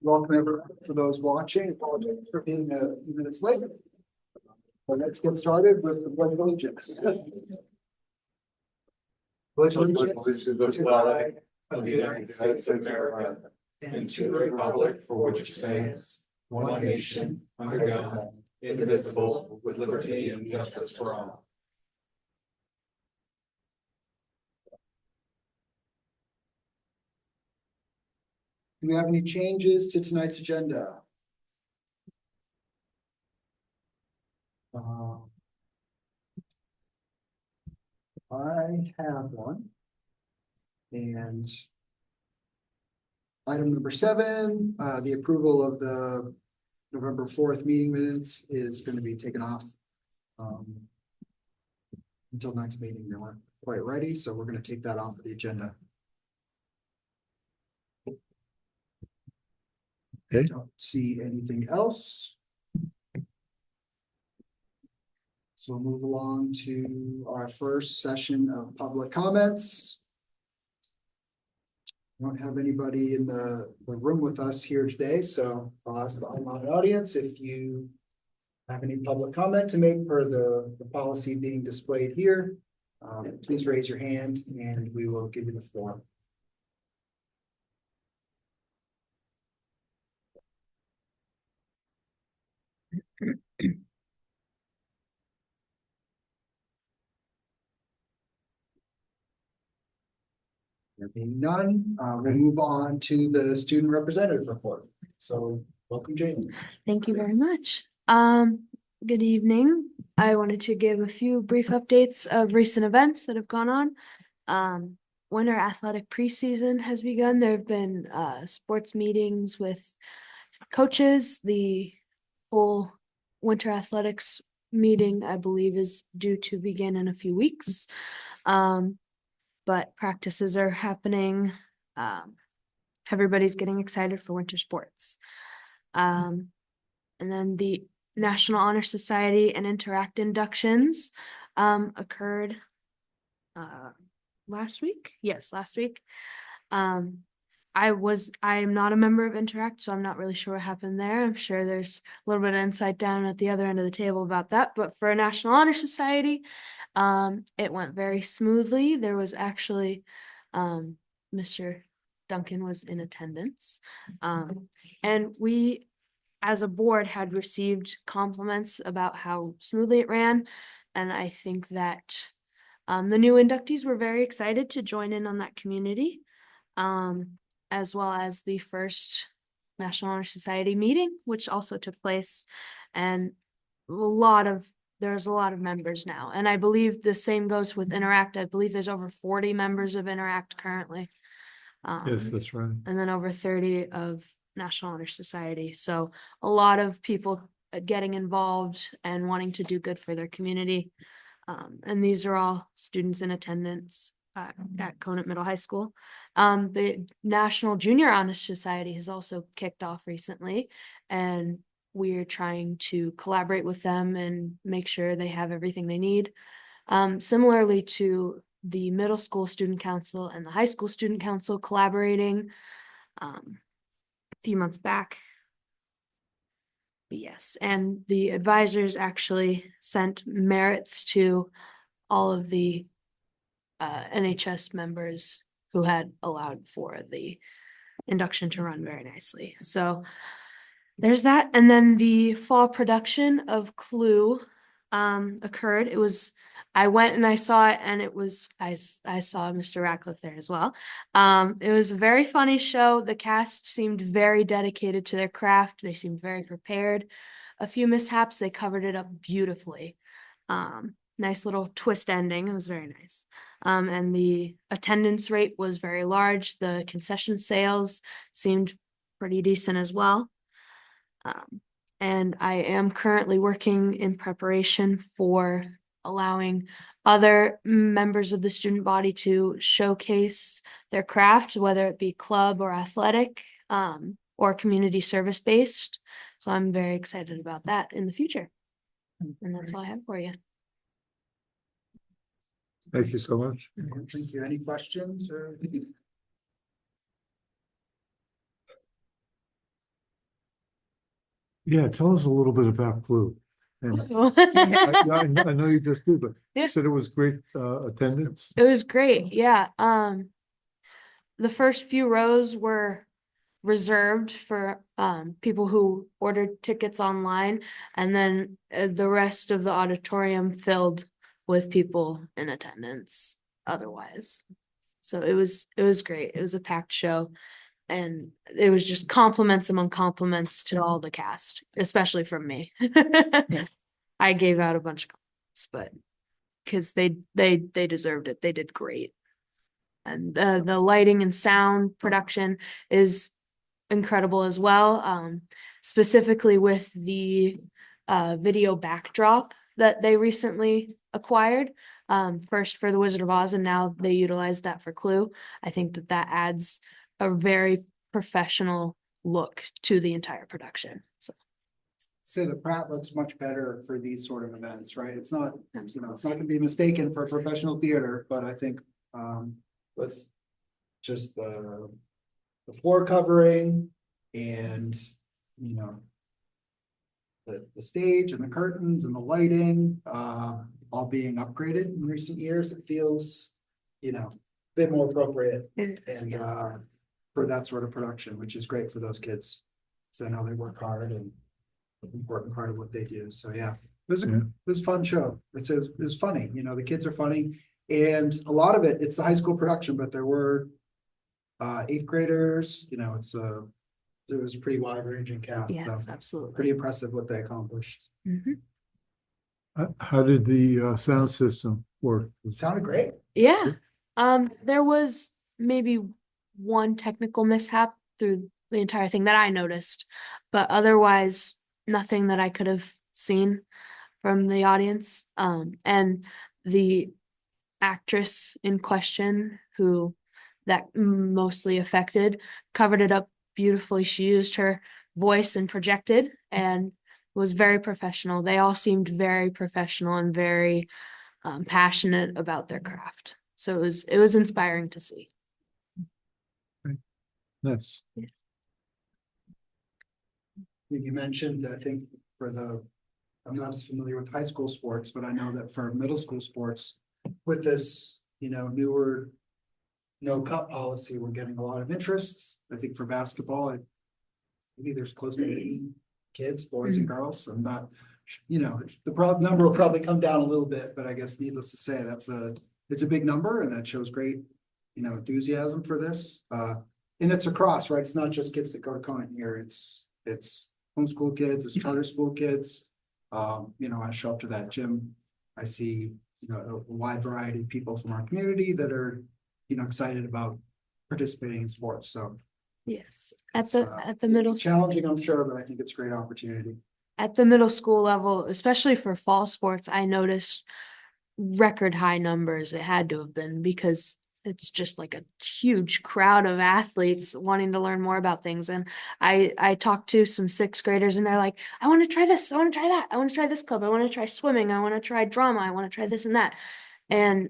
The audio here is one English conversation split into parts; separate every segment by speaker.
Speaker 1: Welcome everyone for those watching. Apologize for being a few minutes late. But let's get started with the Pledge of Allegiance. Pledge of Allegiance to the flag of the United States of America and to the republic for which it stands, one nation, under God, indivisible, with liberty and justice for all. Do we have any changes to tonight's agenda? I have one. And item number 7, the approval of the November 4th meeting minutes is going to be taken off until next meeting. They weren't quite ready, so we're going to take that off of the agenda.
Speaker 2: Okay.
Speaker 1: Don't see anything else. So we'll move along to our first session of public comments. We don't have anybody in the room with us here today, so I'll ask the online audience if you have any public comment to make for the policy being displayed here. Please raise your hand and we will give you the floor. There being none, we'll move on to the student representative report. So welcome, Jamie.
Speaker 3: Thank you very much. Good evening. I wanted to give a few brief updates of recent events that have gone on. Winter athletic preseason has begun. There have been sports meetings with coaches. The full winter athletics meeting, I believe, is due to begin in a few weeks. But practices are happening. Everybody's getting excited for winter sports. And then the National Honor Society and Interact inductions occurred last week. Yes, last week. I'm not a member of Interact, so I'm not really sure what happened there. I'm sure there's a little bit of insight down at the other end of the table about that. But for a National Honor Society, it went very smoothly. There was actually Mr. Duncan was in attendance. And we, as a board, had received compliments about how smoothly it ran. And I think that the new inductees were very excited to join in on that community, as well as the first National Honor Society meeting, which also took place. And there's a lot of members now. And I believe the same goes with Interact. I believe there's over 40 members of Interact currently.
Speaker 2: Yes, that's right.
Speaker 3: And then over 30 of National Honor Society. So a lot of people getting involved and wanting to do good for their community. And these are all students in attendance at Conant Middle High School. The National Junior Honor Society has also kicked off recently, and we're trying to collaborate with them and make sure they have everything they need. Similarly to the middle school student council and the high school student council collaborating a few months back. But yes, and the advisors actually sent merits to all of the NHS members who had allowed for the induction to run very nicely. So there's that. And then the fall production of Clue occurred. I went and I saw it, and I saw Mr. Ratcliffe there as well. It was a very funny show. The cast seemed very dedicated to their craft. They seemed very prepared. A few mishaps, they covered it up beautifully. Nice little twist ending. It was very nice. And the attendance rate was very large. The concession sales seemed pretty decent as well. And I am currently working in preparation for allowing other members of the student body to showcase their craft, whether it be club or athletic, or community service based. So I'm very excited about that in the future. And that's all I have for you.
Speaker 2: Thank you so much.
Speaker 1: Thank you. Any questions or?
Speaker 2: Yeah, tell us a little bit about Clue. And I know you just did, but
Speaker 3: Yeah.
Speaker 2: you said it was great attendance.
Speaker 3: It was great, yeah. The first few rows were reserved for people who ordered tickets online, and then the rest of the auditorium filled with people in attendance otherwise. So it was great. It was a packed show, and it was just compliments among compliments to all the cast, especially from me. I gave out a bunch of compliments, but because they deserved it. They did great. And the lighting and sound production is incredible as well. Specifically with the video backdrop that they recently acquired. First for the Wizard of Oz, and now they utilize that for Clue. I think that that adds a very professional look to the entire production. So
Speaker 1: Say the Pratt looks much better for these sort of events, right? It's not, you know, it's not gonna be mistaken for professional theater, but I think, with just the floor covering and, you know, the stage and the curtains and the lighting, all being upgraded in recent years, it feels, you know, a bit more appropriate
Speaker 3: it is,
Speaker 1: and,
Speaker 3: yeah.
Speaker 1: for that sort of production, which is great for those kids. So I know they work hard and it's an important part of what they do. So yeah, it was a fun show. It was funny, you know, the kids are funny. And a lot of it, it's the high school production, but there were eighth graders, you know, it was a pretty wide ranging cast.
Speaker 3: Yes,
Speaker 1: So
Speaker 3: absolutely.
Speaker 1: pretty impressive what they accomplished.
Speaker 3: Mhm.
Speaker 2: How did the sound system work?
Speaker 1: It sounded great.
Speaker 3: Yeah. There was maybe one technical mishap through the entire thing that I noticed, but otherwise nothing that I could have seen from the audience. And the actress in question who that mostly affected covered it up beautifully. She used her voice and projected and was very professional. They all seemed very professional and very passionate about their craft. So it was inspiring to see.
Speaker 2: That's
Speaker 1: You mentioned, I think I'm not as familiar with high school sports, but I know that for middle school sports, with this, you know, newer no cut policy, we're getting a lot of interest. I think for basketball, maybe there's close to 80 kids, boys and girls. I'm not, you know, the number will probably come down a little bit, but I guess needless to say, it's a big number and that shows great, you know, enthusiasm for this. And it's across, right? It's not just kids that go to Conant here. It's homeschool kids, it's charter school kids. You know, I show up to that gym, I see, you know, a wide variety of people from our community that are, you know, excited about participating in sports. So
Speaker 3: Yes,
Speaker 1: it's,
Speaker 3: at the middle
Speaker 1: challenging, I'm sure, but I think it's a great opportunity.
Speaker 3: at the middle school level, especially for fall sports, I noticed record high numbers. It had to have been because it's just like a huge crowd of athletes wanting to learn more about things. And I talked to some sixth graders and they're like, I want to try this, I want to try that, I want to try this club, I want to try swimming, I want to try drama, I want to try this and that. And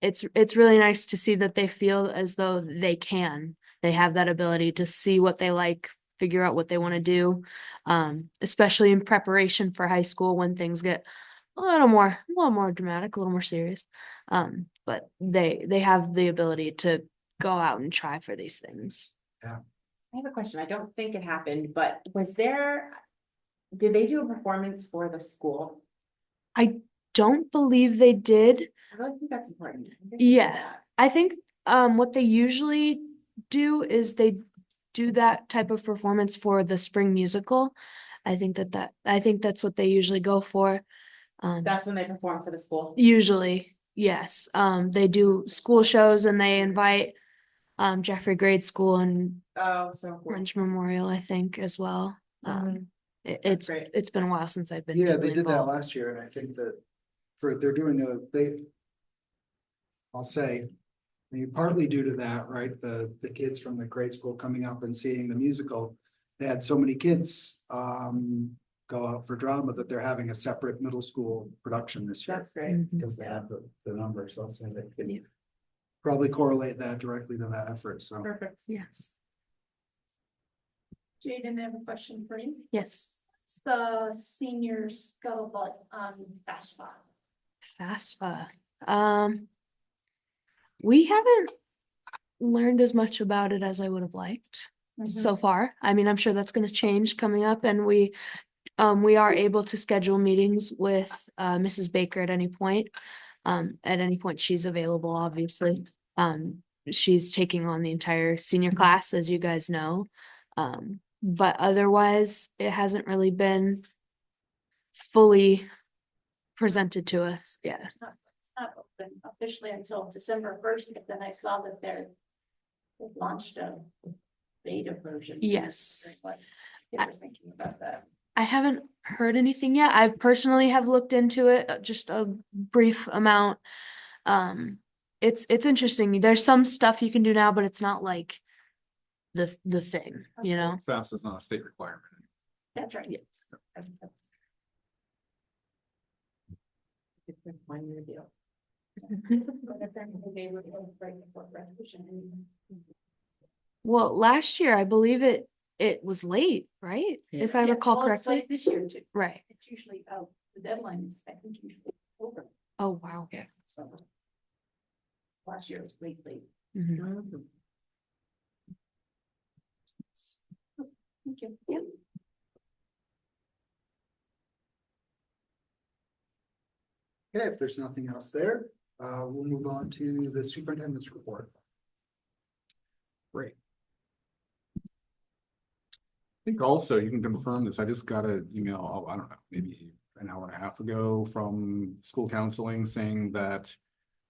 Speaker 3: it's really nice to see that they feel as though they have that ability to see what they like, figure out what they want to do, especially in preparation for high school when things get a little more dramatic, a little more serious. But they have the ability to go out and try for these things.
Speaker 4: I have a question. I don't think it happened, but did they do a performance for the school?
Speaker 3: I don't believe they did.
Speaker 4: I really think that's important.
Speaker 3: Yeah, I think what they usually do is they do that type of performance for the spring musical. I think that's what they usually go for.
Speaker 4: That's when they perform for the school.
Speaker 3: Usually, yes. They do school shows and they invite Jeffrey Grade School and
Speaker 4: Oh, so cool.
Speaker 3: French Memorial, I think, as well.
Speaker 4: That's great.
Speaker 3: It's been a while since I've been.
Speaker 1: Yeah, they
Speaker 3: deeply
Speaker 1: did that
Speaker 3: involved.
Speaker 1: last year, and I think that I'll say, I mean, partly due to that, right? The kids from the grade school coming up and seeing the musical, they had so many kids go out for drama that they're having a separate middle school production this year.
Speaker 4: That's great.
Speaker 3: Mhm.
Speaker 1: Because they have the numbers, so I'll say they
Speaker 3: Yeah.
Speaker 1: could probably correlate that directly to that effort, so.
Speaker 4: Perfect.
Speaker 3: Yes.
Speaker 4: Jaden, I have a question for you.
Speaker 3: Yes.
Speaker 5: What's the senior scuttlebutt on FAFSA?
Speaker 3: FAFSA. We haven't learned as much about it as I would have liked so far. I mean, I'm sure that's gonna change coming up, and we are able to schedule meetings with Mrs. Baker at any point. At any point she's available, obviously. She's taking on the entire senior class, as you guys know. But otherwise, it hasn't really been fully presented to us yet.
Speaker 5: It's not open officially until December 1st, but then I saw that they've launched a beta version.
Speaker 3: Yes.
Speaker 5: What they were thinking about that.
Speaker 3: I haven't heard anything yet. I personally have looked into it, just a brief amount. It's interesting. There's some stuff you can do now, but it's not like the thing, you know?
Speaker 6: FAFSA is not a state requirement.
Speaker 5: That's right.
Speaker 3: Yes.
Speaker 4: It's a 1-year deal.
Speaker 5: But apparently they were going right before graduation anyway.
Speaker 3: Well, last year, I believe it was late, right? If I
Speaker 5: Yeah,
Speaker 3: recall
Speaker 5: well, it's
Speaker 3: correctly.
Speaker 5: like this year too.
Speaker 3: Right.
Speaker 5: It's usually, the deadline is, I think, usually over.
Speaker 3: Oh, wow.
Speaker 5: Yeah. So last year was late.
Speaker 3: Mhm.
Speaker 5: Thank you.
Speaker 3: Yep.
Speaker 1: Okay, if there's nothing else there, we'll move on to the superintendent's report.
Speaker 6: Great. I think also you can confirm this. I just got an email, I don't know, maybe an hour and a half ago from school counseling saying that,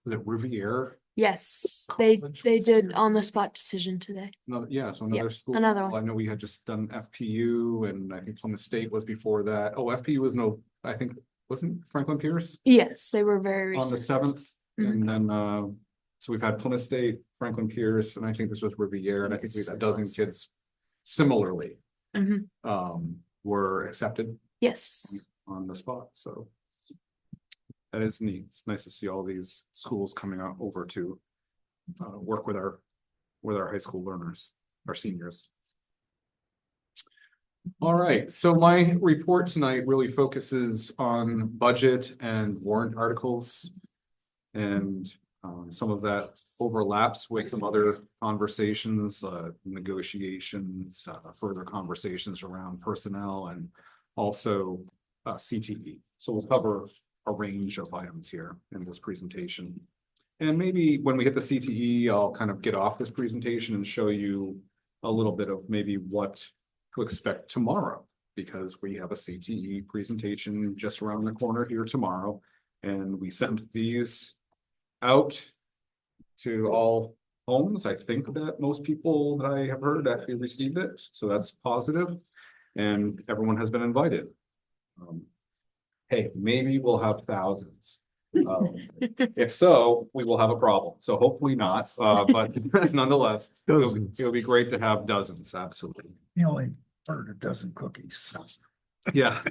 Speaker 6: was it Riviere?
Speaker 3: Yes,
Speaker 6: College
Speaker 3: they
Speaker 6: was
Speaker 3: did
Speaker 6: here.
Speaker 3: on the spot decision today.
Speaker 6: No, yeah, so another school.
Speaker 3: another one.
Speaker 6: I know we had just done FPU and I think Plymouth State was before that. Oh, FPU was I think, wasn't Franklin Pierce
Speaker 3: Yes, they were very
Speaker 6: on the
Speaker 3: recent.
Speaker 6: 7th? And then, so we've had Plymouth State, Franklin Pierce, and I think this was Riviere, and I think we had a dozen kids similarly.
Speaker 3: Mhm.
Speaker 6: Were accepted
Speaker 3: Yes,
Speaker 6: on the spot, so. That is neat. It's nice to see all these schools coming out over to work with our high school learners, our seniors. All right, so my report tonight really focuses on budget and warrant articles. And some of that overlaps with some other conversations, negotiations, further conversations around personnel and also CTE. So we'll cover a range of items here in this presentation. And maybe when we hit the CTE, I'll kind of get off this presentation and show you a little bit of maybe what to expect tomorrow, because we have a CTE presentation just around the corner here tomorrow. And we sent these out to all homes. I think that most people that I have heard actually received it, so that's positive. And everyone has been invited. Hey, maybe we'll have thousands. If so, we will have a problem. So hopefully not, but nonetheless,
Speaker 2: Dozens.
Speaker 6: it'll be great to have dozens, absolutely.
Speaker 2: You only earned a dozen cookies.
Speaker 6: Yeah.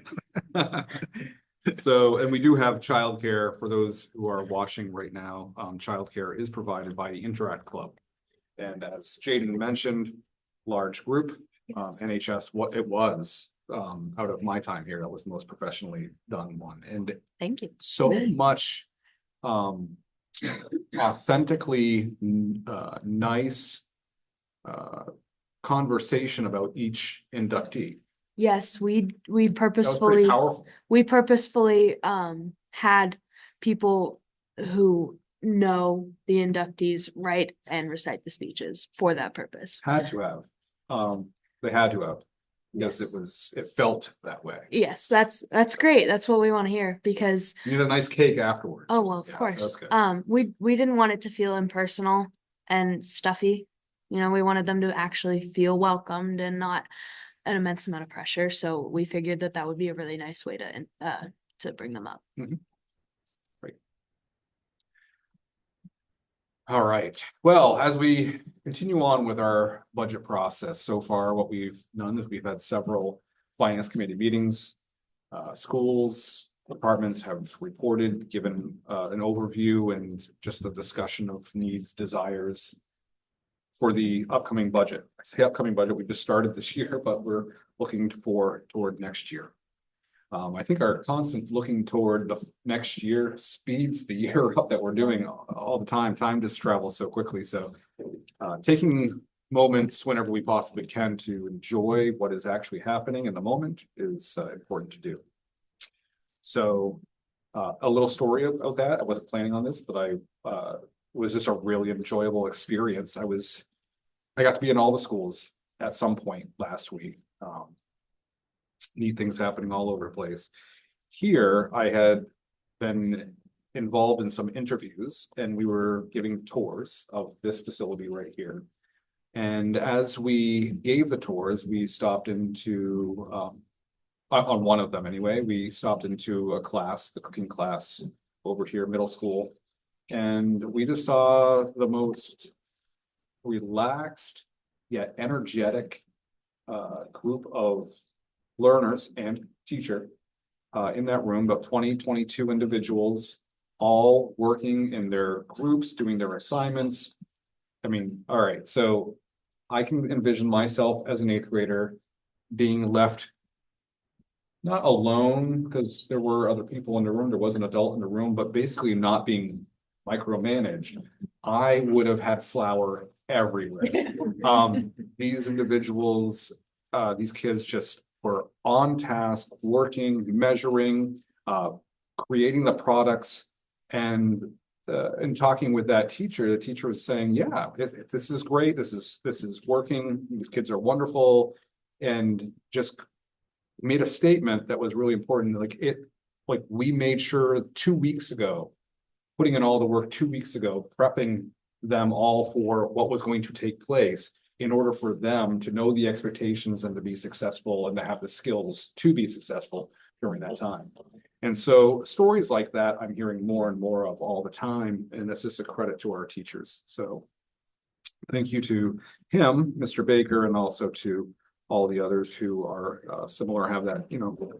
Speaker 6: So, and we do have childcare for those who are watching right now. Childcare is provided by the Interact Club. And as Jaden mentioned, large group, NHS, what it was, out of my time here, that was the most professionally done one. And
Speaker 3: thank you.
Speaker 6: so much authentically nice conversation about each inductee.
Speaker 3: Yes, we
Speaker 6: That was pretty
Speaker 3: purposefully
Speaker 6: powerful.
Speaker 3: had people who know the inductees write and recite the speeches for that purpose.
Speaker 6: Had to have. They had to have. Because
Speaker 3: Yes.
Speaker 6: it felt that way.
Speaker 3: Yes, that's great. That's what we want to hear, because
Speaker 6: You need a nice cake afterwards.
Speaker 3: oh well, of
Speaker 6: Yeah, so that's
Speaker 3: course.
Speaker 6: good.
Speaker 3: We didn't want it to feel impersonal and stuffy. You know, we wanted them to actually feel welcomed and not an immense amount of pressure. So we figured that would be a really nice way to bring them up.
Speaker 6: All right, well, as we continue on with our budget process, so far what we've done is we've had several finance committee meetings. Schools, departments have reported, given an overview and just a discussion of needs, desires for the upcoming budget. I say upcoming budget, we just started this year, but we're looking toward next year. I think our constant looking toward the next year speeds the year up that we're doing all the time. Time just travels so quickly. So taking moments whenever we possibly can to enjoy what is actually happening in the moment is important to do. So a little story of that. I wasn't planning on this, but I was just a really enjoyable experience. I got to be in all the schools at some point last week. Neat things happening all over the place. Here, I had been involved in some interviews and we were giving tours of this facility right here. And as we gave the tours, we stopped into, on one of them anyway, we stopped into a class, the cooking class over here, middle school. And we just saw the most relaxed yet energetic group of learners and teacher in that room, about 22 individuals, all working in their groups, doing their assignments. I mean, all right, so I can envision myself as an 8th grader being left not alone, because there were other people in the room, there was an adult in the room, but basically not being micromanaged. I would have had flour everywhere. These individuals, these kids just were on task, working, measuring, creating the products, and talking with that teacher, the teacher was saying, yeah, this is great, this is working, these kids are wonderful, and just made a statement that was really important. Like we made sure 2 weeks ago, putting in all the work 2 weeks ago, prepping them all for what was going to take place in order for them to know the expectations and to be successful and to have the skills to be successful during that time. And so stories like that, I'm hearing more and more of all the time, and that's just a credit to our teachers. So thank you to him, Mr. Baker, and also to all the others who are similar, have that,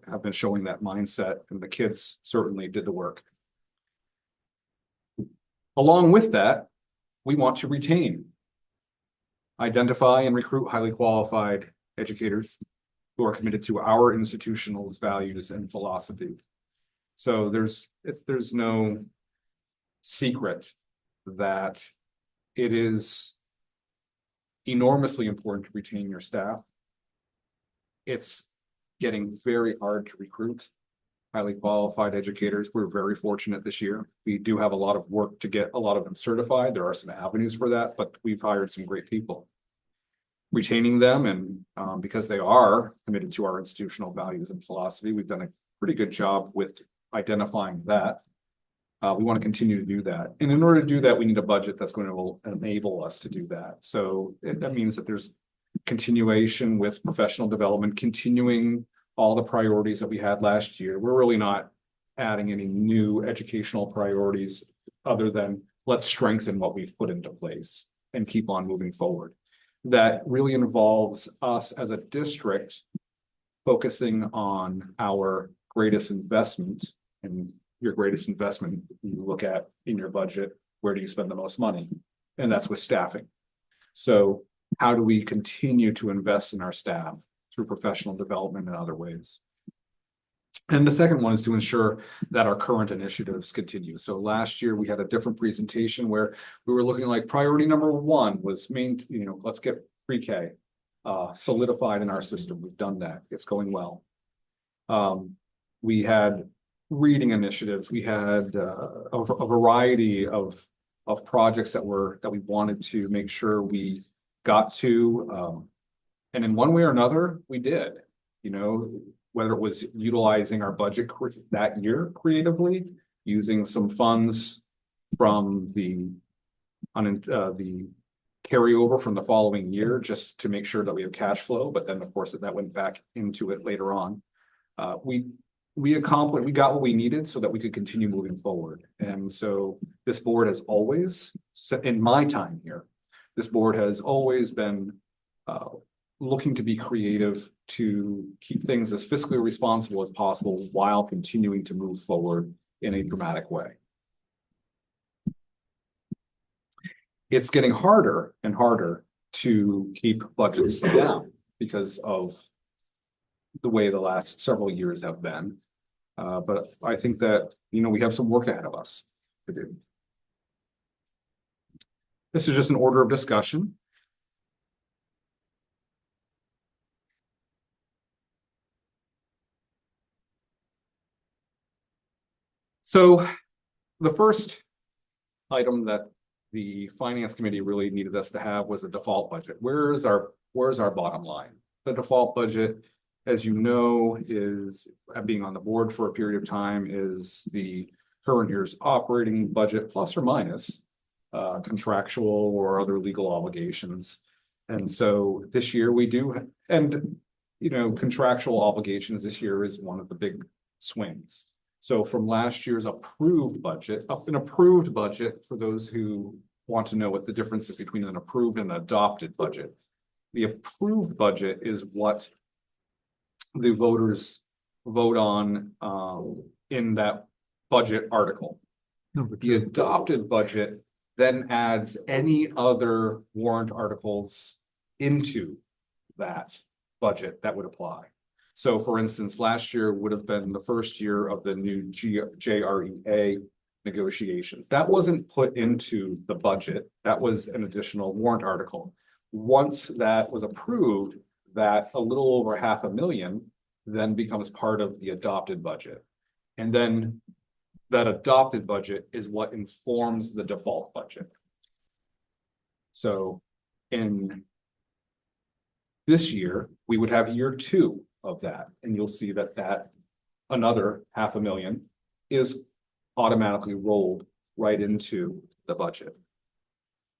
Speaker 6: have been showing that mindset, and the kids certainly did the work. Along with that, we want to retain, identify, and recruit highly qualified educators who are committed to our institutional's values and philosophies. So there's no secret that it is enormously important to retain your staff. It's getting very hard to recruit highly qualified educators. We're very fortunate this year. We do have a lot of work to get a lot of them certified. There are some avenues for that, but we've hired some great people. Retaining them, and because they are committed to our institutional values and philosophy, we've done a pretty good job with identifying that. We want to continue to do that. And in order to do that, we need a budget that's going to enable us to do that. So that means that there's continuation with professional development, continuing all the priorities that we had last year. We're really not adding any new educational priorities other than let's strengthen what we've put into place and keep on moving forward. That really involves us as a district focusing on our greatest investment. And your greatest investment, you look at in your budget, where do you spend the most money? And that's with staffing. So how do we continue to invest in our staff through professional development and other ways? And the second one is to ensure that our current initiatives continue. So last year we had a different presentation where we were looking like priority number one was let's get pre-K solidified in our system. We've done that. It's going well. We had reading initiatives. We had a variety of projects that we wanted to make sure we got to, and in one way or another, we did, whether it was utilizing our budget that year creatively, using some funds from the carryover from the following year, just to make sure that we have cash flow. But then of course that went back into it later on. We got what we needed so that we could continue moving forward. And so this board has always, in my time here, this board has always been looking to be creative to keep things as fiscally responsible as possible while continuing to move forward in a dramatic way. It's getting harder and harder to keep budgets down because of the way the last several years have been. But I think that, we have some work ahead of us to do. This is just an order of discussion. So the first item that the finance committee really needed us to have was a default budget. Where's our bottom line? The default budget, as you know, is being on the board for a period of time, is the current year's operating budget plus or minus contractual or other legal obligations. And so this year we do, and contractual obligations this year is one of the big swings. So from last year's approved budget, an approved budget, for those who want to know what the difference is between an approved and an adopted budget. The approved budget is what the voters vote on in that budget article.
Speaker 2: Number
Speaker 6: The
Speaker 2: two.
Speaker 6: adopted budget then adds any other warrant articles into that budget that would apply. So for instance, last year would have been the first year of the new JREA negotiations. That wasn't put into the budget. That was an additional warrant article. Once that was approved, that a little over $500,000 then becomes part of the adopted budget. And then that adopted budget is what informs the default budget. So in this year, we would have year 2 of that, and you'll see that another $500,000 is automatically rolled right into the budget.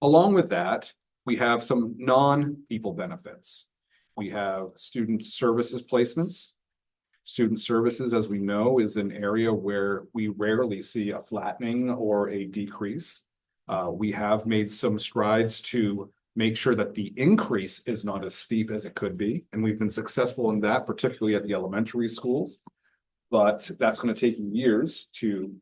Speaker 6: Along with that, we have some non-people benefits. We have student services placements. Student services, as we know, is an area where we rarely see a flattening or a decrease. We have made some strides to make sure that the increase is not as steep as it could be. And we've been successful in that, particularly at the elementary schools. But that's going to take years to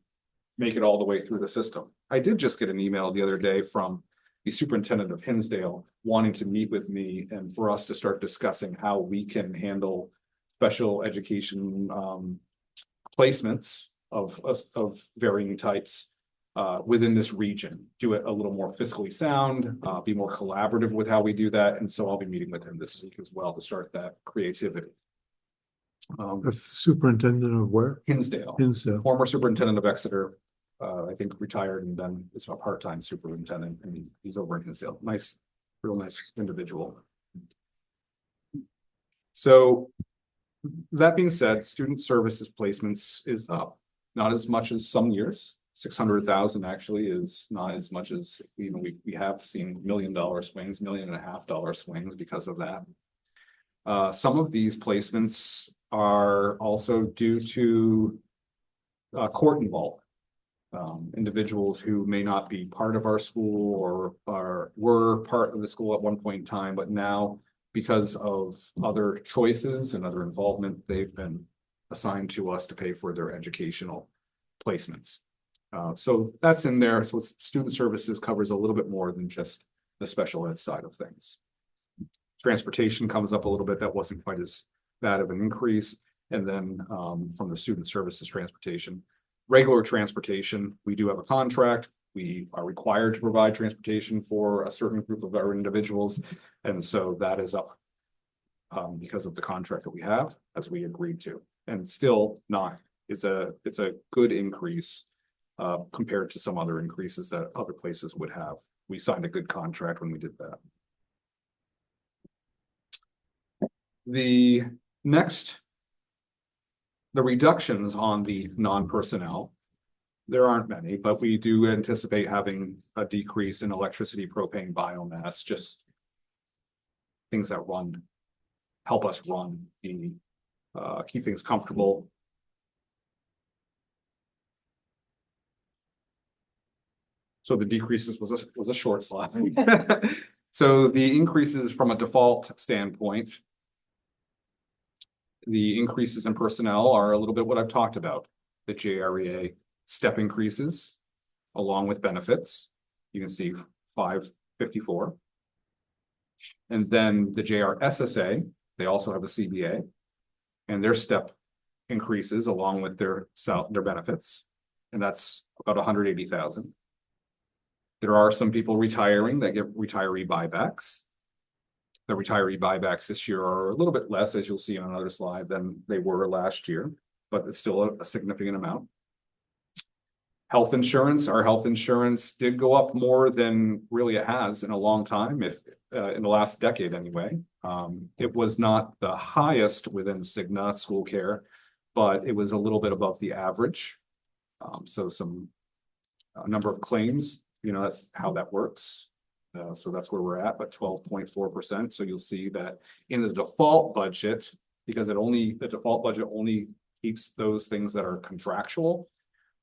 Speaker 6: make it all the way through the system. I did just get an email the other day from the superintendent of Hinsdale wanting to meet with me and for us to start discussing how we can handle special education placements of varying types within this region, do it a little more fiscally sound, be more collaborative with how we do that. And so I'll be meeting with him this week as well to start that creativity.
Speaker 2: That's the superintendent of where?
Speaker 6: Hinsdale,
Speaker 2: Hinsdale.
Speaker 6: former superintendent of Exeter, I think retired, and then is a part-time superintendent, and he's over in Hinsdale. Nice, real nice individual. So that being said, student services placements is up, not as much as some years. 600,000 actually is not as much as we have seen $1 million swings, $1.5 million swings because of that. Some of these placements are also due to court involvement. Individuals who may not be part of our school or were part of the school at one point in time, but now because of other choices and other involvement, they've been assigned to us to pay for their educational placements. So that's in there. So student services covers a little bit more than just the special ed side of things. Transportation comes up a little bit. That wasn't quite as bad of an increase. And then from the student services transportation, regular transportation, we do have a contract. We are required to provide transportation for a certain group of our individuals. And so that is up because of the contract that we have, as we agreed to. And still not, it's a good increase compared to some other increases that other places would have. We signed a good contract when we did that. The reductions on the non-personnel, there aren't many, but we do anticipate having a decrease in electricity, propane, biomass, just things that help us run keep things comfortable. So the decreases was a short slide. So the increases from a default standpoint, the increases in personnel are a little bit what I've talked about. The JREA step increases along with benefits. You can see 554. And then the JRSSA, they also have a CBA. and their step increases along with their benefits. And that's about 180,000. There are some people retiring that get retiree buybacks. The retiree buybacks this year are a little bit less, as you'll see on another slide, than they were last year, but it's still a significant amount. Health insurance, our health insurance did go up more than really it has in a long time, if in the last decade anyway. It was not the highest within Cigna school care, but it was a little bit above the average. So a number of claims, that's how that works. So that's where we're at, but 12.4%. So you'll see that in the default budget, because the default budget only keeps those things that are contractual.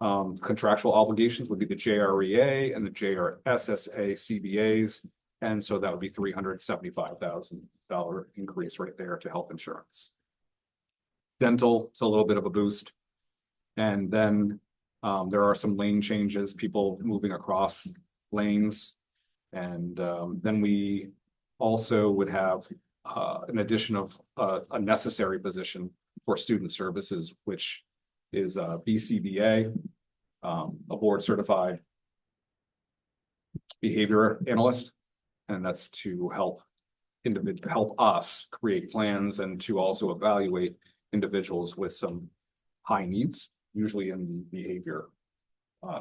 Speaker 6: Contractual obligations would be the JREA and the JRSSA CBAs. And so that would be $375,000 increase right there to health insurance. Dental, it's a little bit of a boost. And then there are some lane changes, people moving across lanes. And then we also would have an addition of a necessary position for student services, which is BCBA, a board certified behavior analyst. And that's to help us create plans and to also evaluate individuals with some high needs, usually in the behavior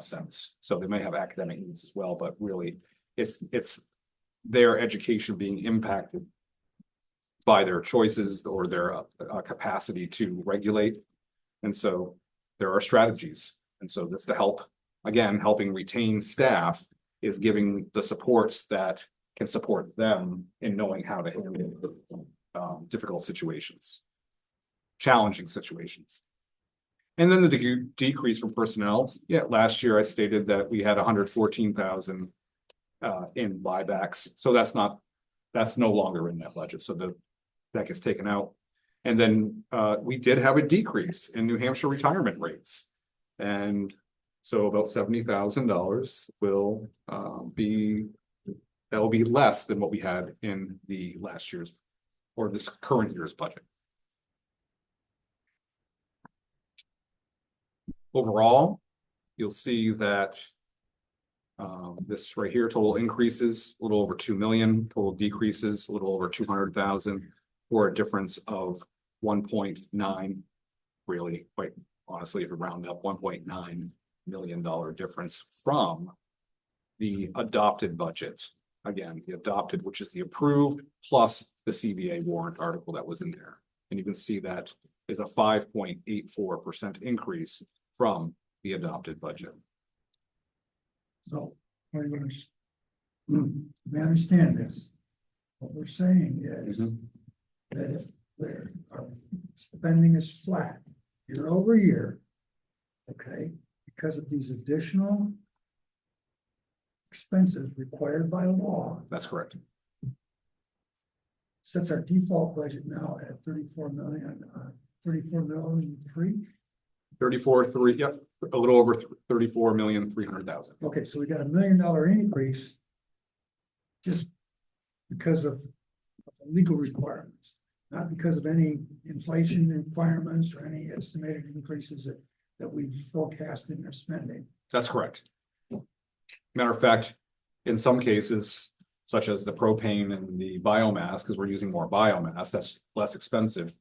Speaker 6: sense. So they may have academic needs as well, but really it's their education being impacted by their choices or their capacity to regulate. And so there are strategies. And so that's to help, again, helping retain staff is giving the supports that can support them in knowing how to handle difficult situations, challenging situations. And then the decrease from personnel. Yeah, last year I stated that we had 114,000 in buybacks. So that's no longer in that budget. So that gets taken out. And then we did have a decrease in New Hampshire retirement rates. And so about $70,000 will be less than what we had in the last year's or this current year's budget. Overall, you'll see that this right here, total increases a little over 2 million, total decreases a little over 200,000, or a difference of 1.9, really, quite honestly, if you round up, $1.9 million difference from the adopted budget. Again, the adopted, which is the approved plus the CBA warrant article that was in there. And you can see that is a 5.84% increase from the adopted budget.
Speaker 7: So, we understand this. What we're saying is that if our spending is flat year over year, okay, because of these additional expenses required by law,
Speaker 6: That's correct.
Speaker 7: sets our default budget now at 34 million 3.
Speaker 6: 34.3, yep, a little over 34,300,000.
Speaker 7: Okay, so we got $1 million increase just because of the legal requirements, not because of any inflation requirements or any estimated increases that we've forecast in our spending.
Speaker 6: That's correct. Matter of fact, in some cases, such as the propane and the biomass, because we're using more biomass, that's less expensive.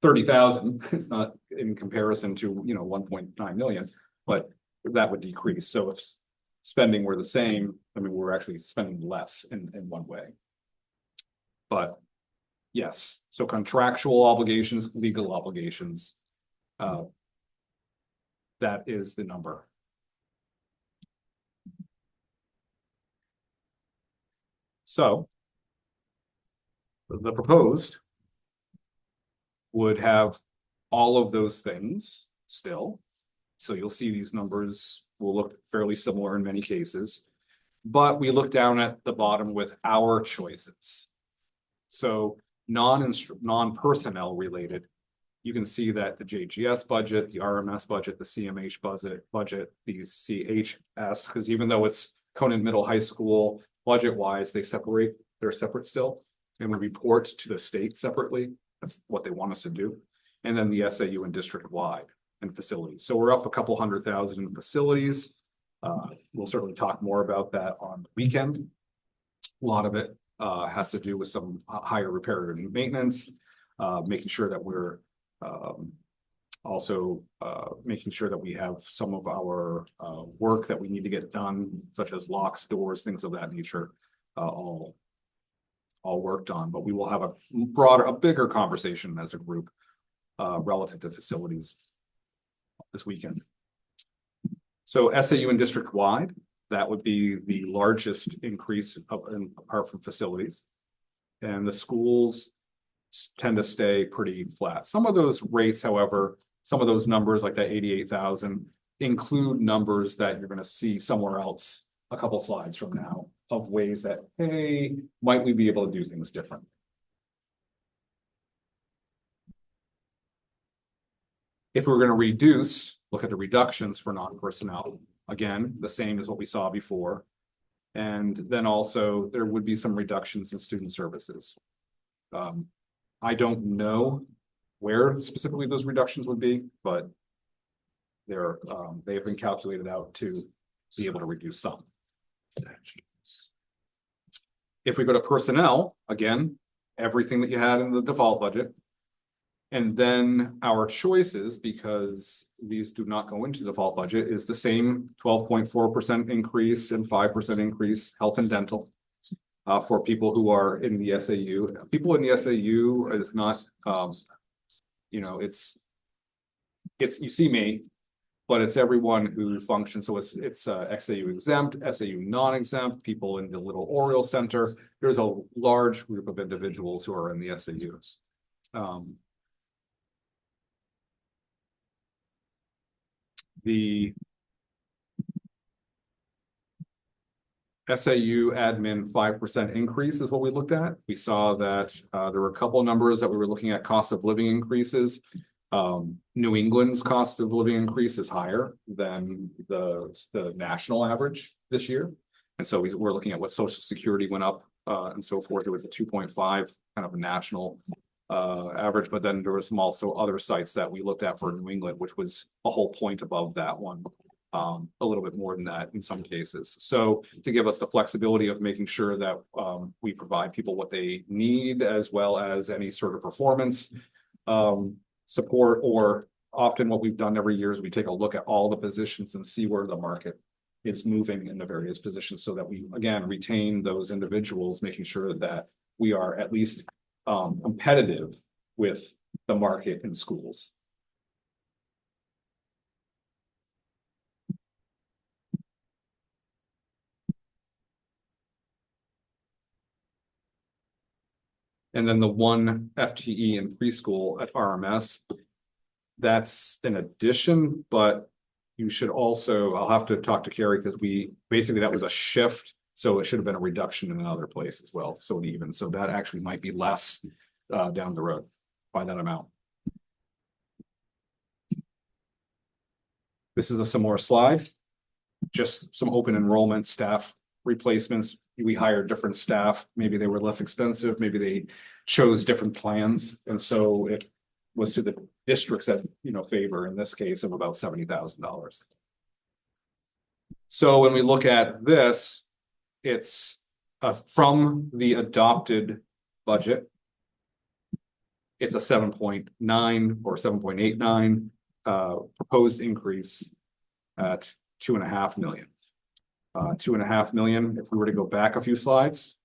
Speaker 6: 30,000, it's not in comparison to, 1.9 million, but that would decrease. So if spending were the same, we're actually spending less in one way. But yes, so contractual obligations, legal obligations, that is the number. So the proposed would have all of those things still. So you'll see these numbers will look fairly similar in many cases, but we look down at the bottom with our choices. So non-personnel related, you can see that the JGS budget, the RMS budget, the CMH budget, the CHS, because even though it's Conant Middle High School budget wise, they're separate still, and we report to the state separately. That's what they want us to do. And then the SAU and district-wide and facilities. So we're up a couple $100,000 in facilities. We'll certainly talk more about that on the weekend. A lot of it has to do with some higher repair and maintenance, making sure that we're also making sure that we have some of our work that we need to get done, such as locks, doors, things of that nature, all worked on. But we will have a bigger conversation as a group relative to facilities this weekend. So SAU and district wide, that would be the largest increase apart from facilities. And the schools tend to stay pretty flat. Some of those rates, however, some of those numbers like that 88,000 include numbers that you're going to see somewhere else a couple slides from now of ways that, hey, might we be able to do things different? If we're going to reduce, look at the reductions for non-personnel. Again, the same as what we saw before. And then also there would be some reductions in student services. I don't know where specifically those reductions would be, but they have been calculated out to be able to reduce some. If we go to personnel, again, everything that you had in the default budget. And then our choices, because these do not go into the default budget, is the same 12.4% increase and 5% increase health and dental for people who are in the SAU. People in the SAU is not, you know, it's you see me, but it's everyone who functions. So it's SAU exempt, SAU non-exempt, people in the Little Oriole Center. There's a large group of individuals who are in the SAUs. The SAU admin 5% increase is what we looked at. We saw that there were a couple of numbers that we were looking at cost of living increases. New England's cost of living increase is higher than the national average this year. And so we're looking at what Social Security went up and so forth. It was a 2.5 kind of a national average, but then there were some also other sites that we looked at for New England, which was a whole point above that one, a little bit more than that in some cases. So to give us the flexibility of making sure that we provide people what they need, as well as any sort of performance support, or often what we've done every year is we take a look at all the positions and see where the market is moving in the various positions, so that we again retain those individuals, making sure that we are at least competitive with the market in schools. And then the one FTE in preschool at RMS, that's an addition, but you should also, I'll have to talk to Carrie, because that was a shift. So it should have been a reduction in another place as well. So even, so that actually might be less down the road by that amount. This is a similar slide, just some open enrollment staff replacements. We hired different staff. Maybe they were less expensive. Maybe they chose different plans. And so it was to the districts that, favor in this case of about $70,000. So when we look at this, it's from the adopted budget. It's a 7.9 or 7.89 proposed increase at $2.5 million. $2.5 million. If we were to go back a few slides,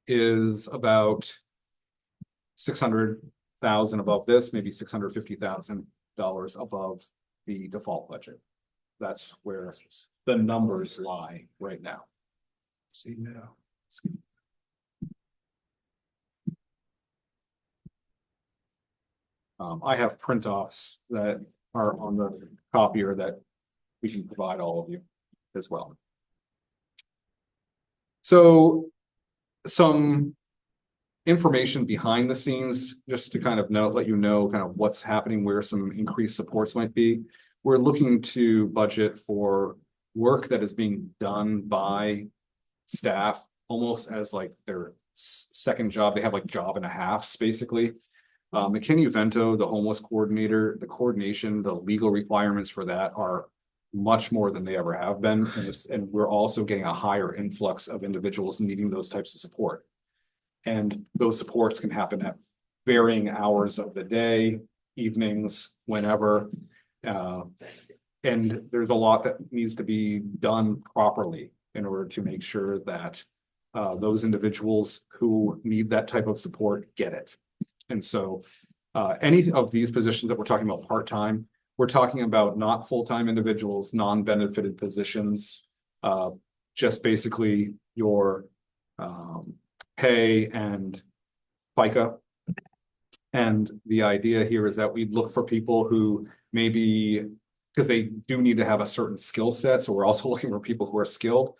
Speaker 6: is about $600,000 above this, maybe $650,000 above the default budget. That's where the numbers lie right now. See now. I have print offs that are on the copier that we can provide all of you as well. So some information behind the scenes, just to kind of let you know kind of what's happening, where some increased supports might be. We're looking to budget for work that is being done by staff almost as like their second job. They have like job and a halves, basically. McKinney-Vento, the homeless coordinator, the coordination, the legal requirements for that are much more than they ever have been. And we're also getting a higher influx of individuals needing those types of support. And those supports can happen at varying hours of the day, evenings, whenever. And there's a lot that needs to be done properly in order to make sure that those individuals who need that type of support get it. And so any of these positions that we're talking about part-time, we're talking about not full-time individuals, non-benefited positions, just basically your pay and FICA. And the idea here is that we look for people who maybe, because they do need to have a certain skill set. So we're also looking for people who are skilled.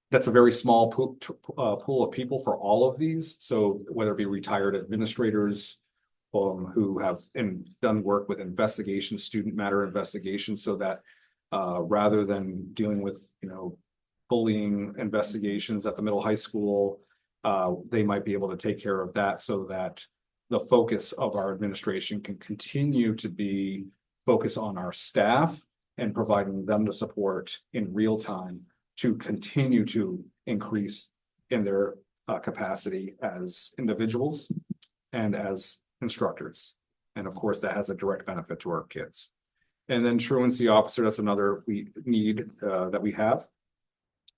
Speaker 6: That's a very small pool of people for all of these. So whether it be retired administrators who have done work with investigation, student matter investigation, so that rather than dealing with, bullying investigations at the middle high school, they might be able to take care of that so that the focus of our administration can continue to be focused on our staff and providing them the support in real time to continue to increase in their capacity as individuals and as instructors. And of course, that has a direct benefit to our kids. And then truancy officer, that's another need that we have.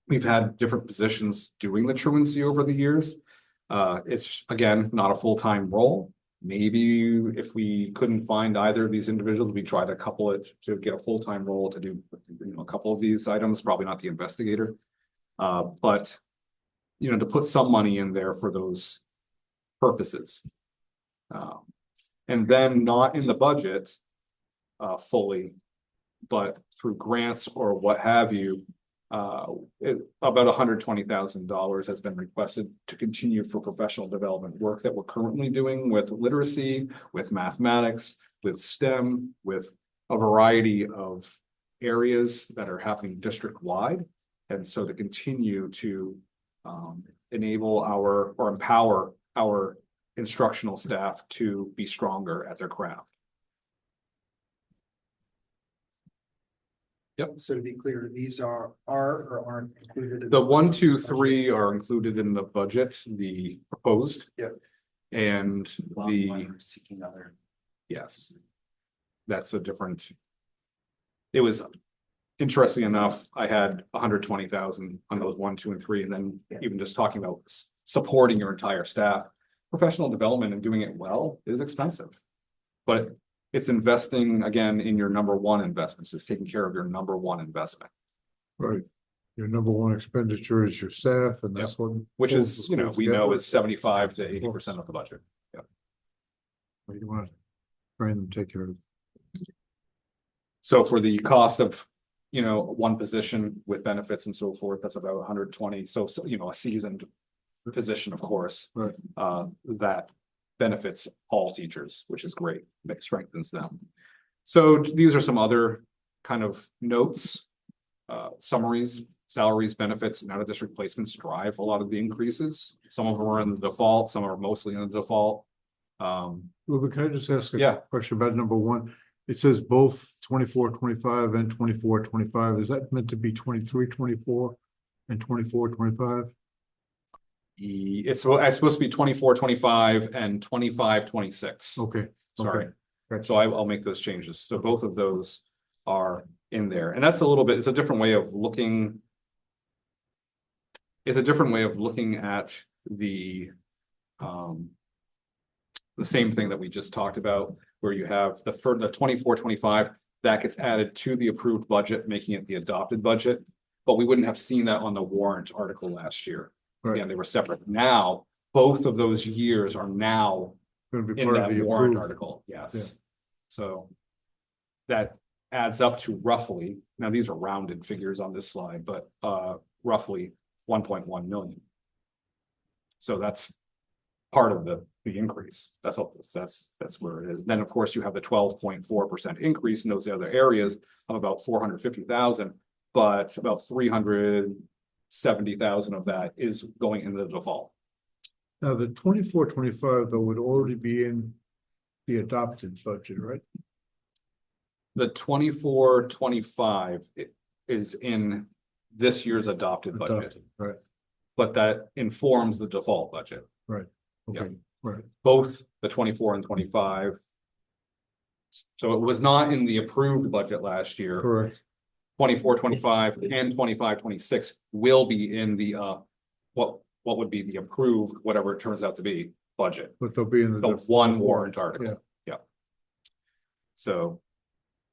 Speaker 6: We've had different positions doing the truancy over the years. It's, again, not a full-time role. Maybe if we couldn't find either of these individuals, we try to couple it to get a full-time role to do, a couple of these items, probably not the investigator. But, to put some money in there for those purposes. And then not in the budget fully, but through grants or what have you, about $120,000 has been requested to continue for professional development work that we're currently doing with literacy, with mathematics, with STEM, with a variety of areas that are happening district-wide. And so to continue to enable or empower our instructional staff to be stronger at their craft. Yep.
Speaker 1: So to be clear, these are or aren't included. In
Speaker 6: The 1, 2, 3 are included in the budget, the proposed.
Speaker 1: Yep.
Speaker 6: And
Speaker 1: Seeking other.
Speaker 6: yes, that's a different. It was interesting enough, I had 120,000 on those 1, 2, and 3, and then even just talking about supporting your entire staff. Professional development and doing it well is expensive, but it's investing again in your number one investments. It's taking care of your number one investment.
Speaker 2: Right. Your number one expenditure is your staff, and that's what.
Speaker 6: Which
Speaker 2: pulls
Speaker 6: is,
Speaker 2: the schools
Speaker 6: we know
Speaker 2: together.
Speaker 6: is 75 to 80% of the budget.
Speaker 2: You want to train them, take care of it.
Speaker 6: So for the cost of, one position with benefits and so forth, that's about 120. So a seasoned position, of course.
Speaker 2: Right.
Speaker 6: That benefits all teachers, which is great. It strengthens them. So these are some other kind of notes, summaries, salaries, benefits, and out of district placements drive a lot of the increases. Some of them are in the default, some are mostly in the default.
Speaker 2: Well, but can I just ask
Speaker 6: Yeah.
Speaker 2: a question about number one? It says both 24-25 and 24-25. Is that meant to be 23-24 and 24-25?
Speaker 6: It's supposed to be 24-25 and 25-26.
Speaker 2: Okay.
Speaker 6: Sorry.
Speaker 2: Okay.
Speaker 6: So I'll make those changes. So both of those are in there. And that's it's a different way of looking. It's a different way of looking at the same thing that we just talked about, where you have the 24-25 that gets added to the approved budget, making it the adopted budget. But we wouldn't have seen that on the warrant article last year.
Speaker 2: Right.
Speaker 6: Again, they were separate. Now, both of those years are now
Speaker 2: Going to be
Speaker 6: in
Speaker 2: part
Speaker 6: that
Speaker 2: of the
Speaker 6: warrant
Speaker 2: approved.
Speaker 6: article, yes.
Speaker 2: Yeah.
Speaker 6: So that adds up to roughly, now these are rounded figures on this slide, but roughly 1.1 million. So that's part of the increase. That's where it is. Then, of course, you have the 12.4% increase in those other areas of about 450,000, but about 370,000 of that is going into the default.
Speaker 2: Now, the 24-25 though would already be in the adopted budget, right?
Speaker 6: The 24-25 is in this year's adopted budget,
Speaker 2: Adopted, right,
Speaker 6: but that informs the default budget,
Speaker 2: okay, right,
Speaker 6: both the 24 and 25. So it was not in the approved budget last year.
Speaker 2: correct.
Speaker 6: 24-25 and 25-26 will be in the what would be the approved, whatever it turns out to be, budget.
Speaker 2: But they'll be in
Speaker 6: The
Speaker 2: the.
Speaker 6: one warrant article. Yeah. So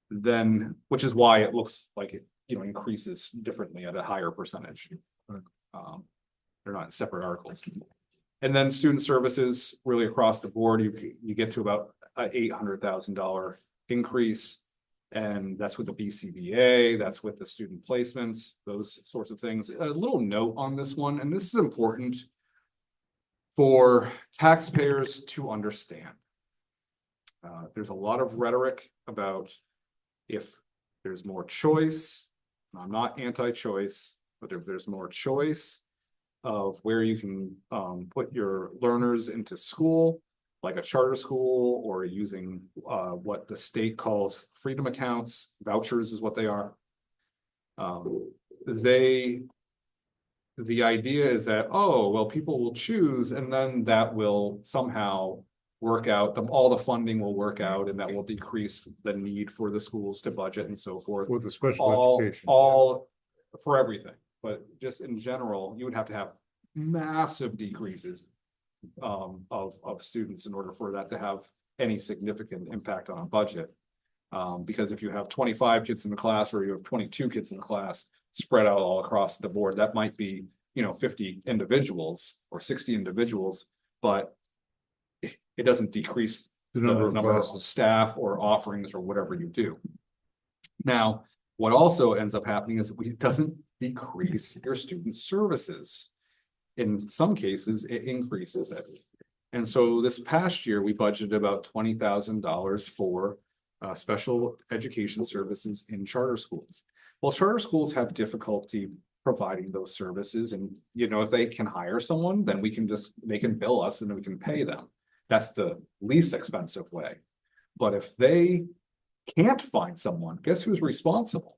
Speaker 6: then, which is why it looks like it, increases differently at a higher percentage.
Speaker 2: Right.
Speaker 6: They're not separate articles. And then student services, really across the board, you get to about a $800,000 increase. And that's with the BCBA, that's with the student placements, those sorts of things. A little note on this one, and this is important for taxpayers to understand. There's a lot of rhetoric about if there's more choice. I'm not anti-choice, but if there's more choice of where you can put your learners into school, like a charter school, or using what the state calls freedom accounts, vouchers is what they are. The idea is that, oh, well, people will choose, and then that will somehow work out, all the funding will work out, and that will decrease the need for the schools to budget and so forth.
Speaker 2: With the special
Speaker 6: All
Speaker 2: education.
Speaker 6: for everything, but just in general, you would have to have massive decreases of students in order for that to have any significant impact on a budget. Because if you have 25 kids in the class, or you have 22 kids in the class spread out all across the board, that might be, 50 individuals or 60 individuals, but it doesn't decrease
Speaker 2: The
Speaker 6: the
Speaker 2: number of
Speaker 6: number of
Speaker 2: classes.
Speaker 6: staff or offerings or whatever you do. Now, what also ends up happening is it doesn't decrease your student services. In some cases, it increases it. And so this past year, we budgeted about $20,000 for special education services in charter schools. Well, charter schools have difficulty providing those services, and if they can hire someone, then they can bill us and we can pay them. That's the least expensive way. But if they can't find someone, guess who's responsible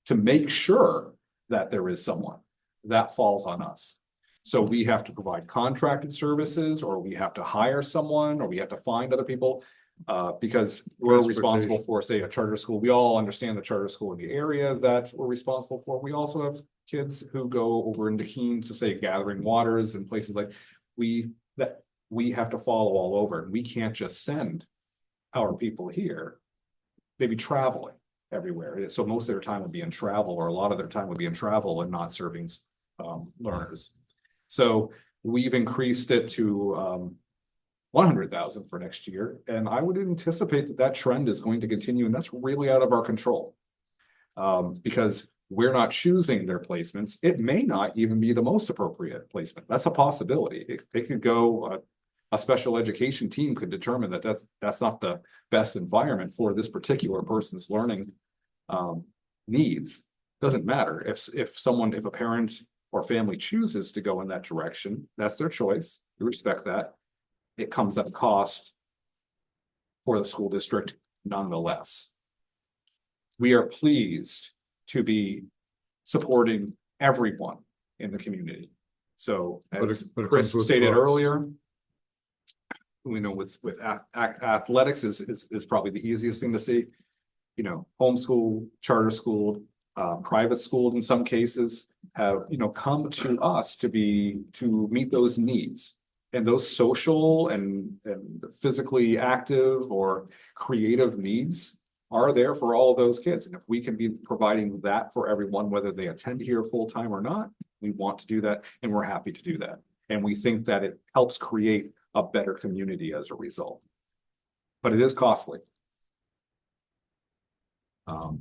Speaker 6: to make sure that there is someone? That falls on us. So we have to provide contracted services, or we have to hire someone, or we have to find other people. Because we're responsible for, say, a charter school. We all understand the charter school in the area that we're responsible for. We also have kids who go over into Keene to, say, Gathering Waters and places like that we have to follow all over. We can't just send our people here. They'd be traveling everywhere. So most of their time would be in travel, or a lot of their time would be in travel and not serving learners. So we've increased it to 100,000 for next year. And I would anticipate that trend is going to continue. And that's really out of our control. Because we're not choosing their placements. It may not even be the most appropriate placement. That's a possibility. It could go, a special education team could determine that that's not the best environment for this particular person's learning needs. Doesn't matter. If a parent or family chooses to go in that direction, that's their choice. We respect that. It comes at a cost for the school district nonetheless. We are pleased to be supporting everyone in the community. So as
Speaker 2: but it
Speaker 6: Chris
Speaker 2: comes with
Speaker 6: stated
Speaker 2: costs.
Speaker 6: earlier, we know with athletics is probably the easiest thing to see. Homeschool, charter school, private school in some cases have, come to us to meet those needs. And those social and physically active or creative needs are there for all of those kids. And if we can be providing that for everyone, whether they attend here full time or not, we want to do that, and we're happy to do that. And we think that it helps create a better community as a result. But it is costly.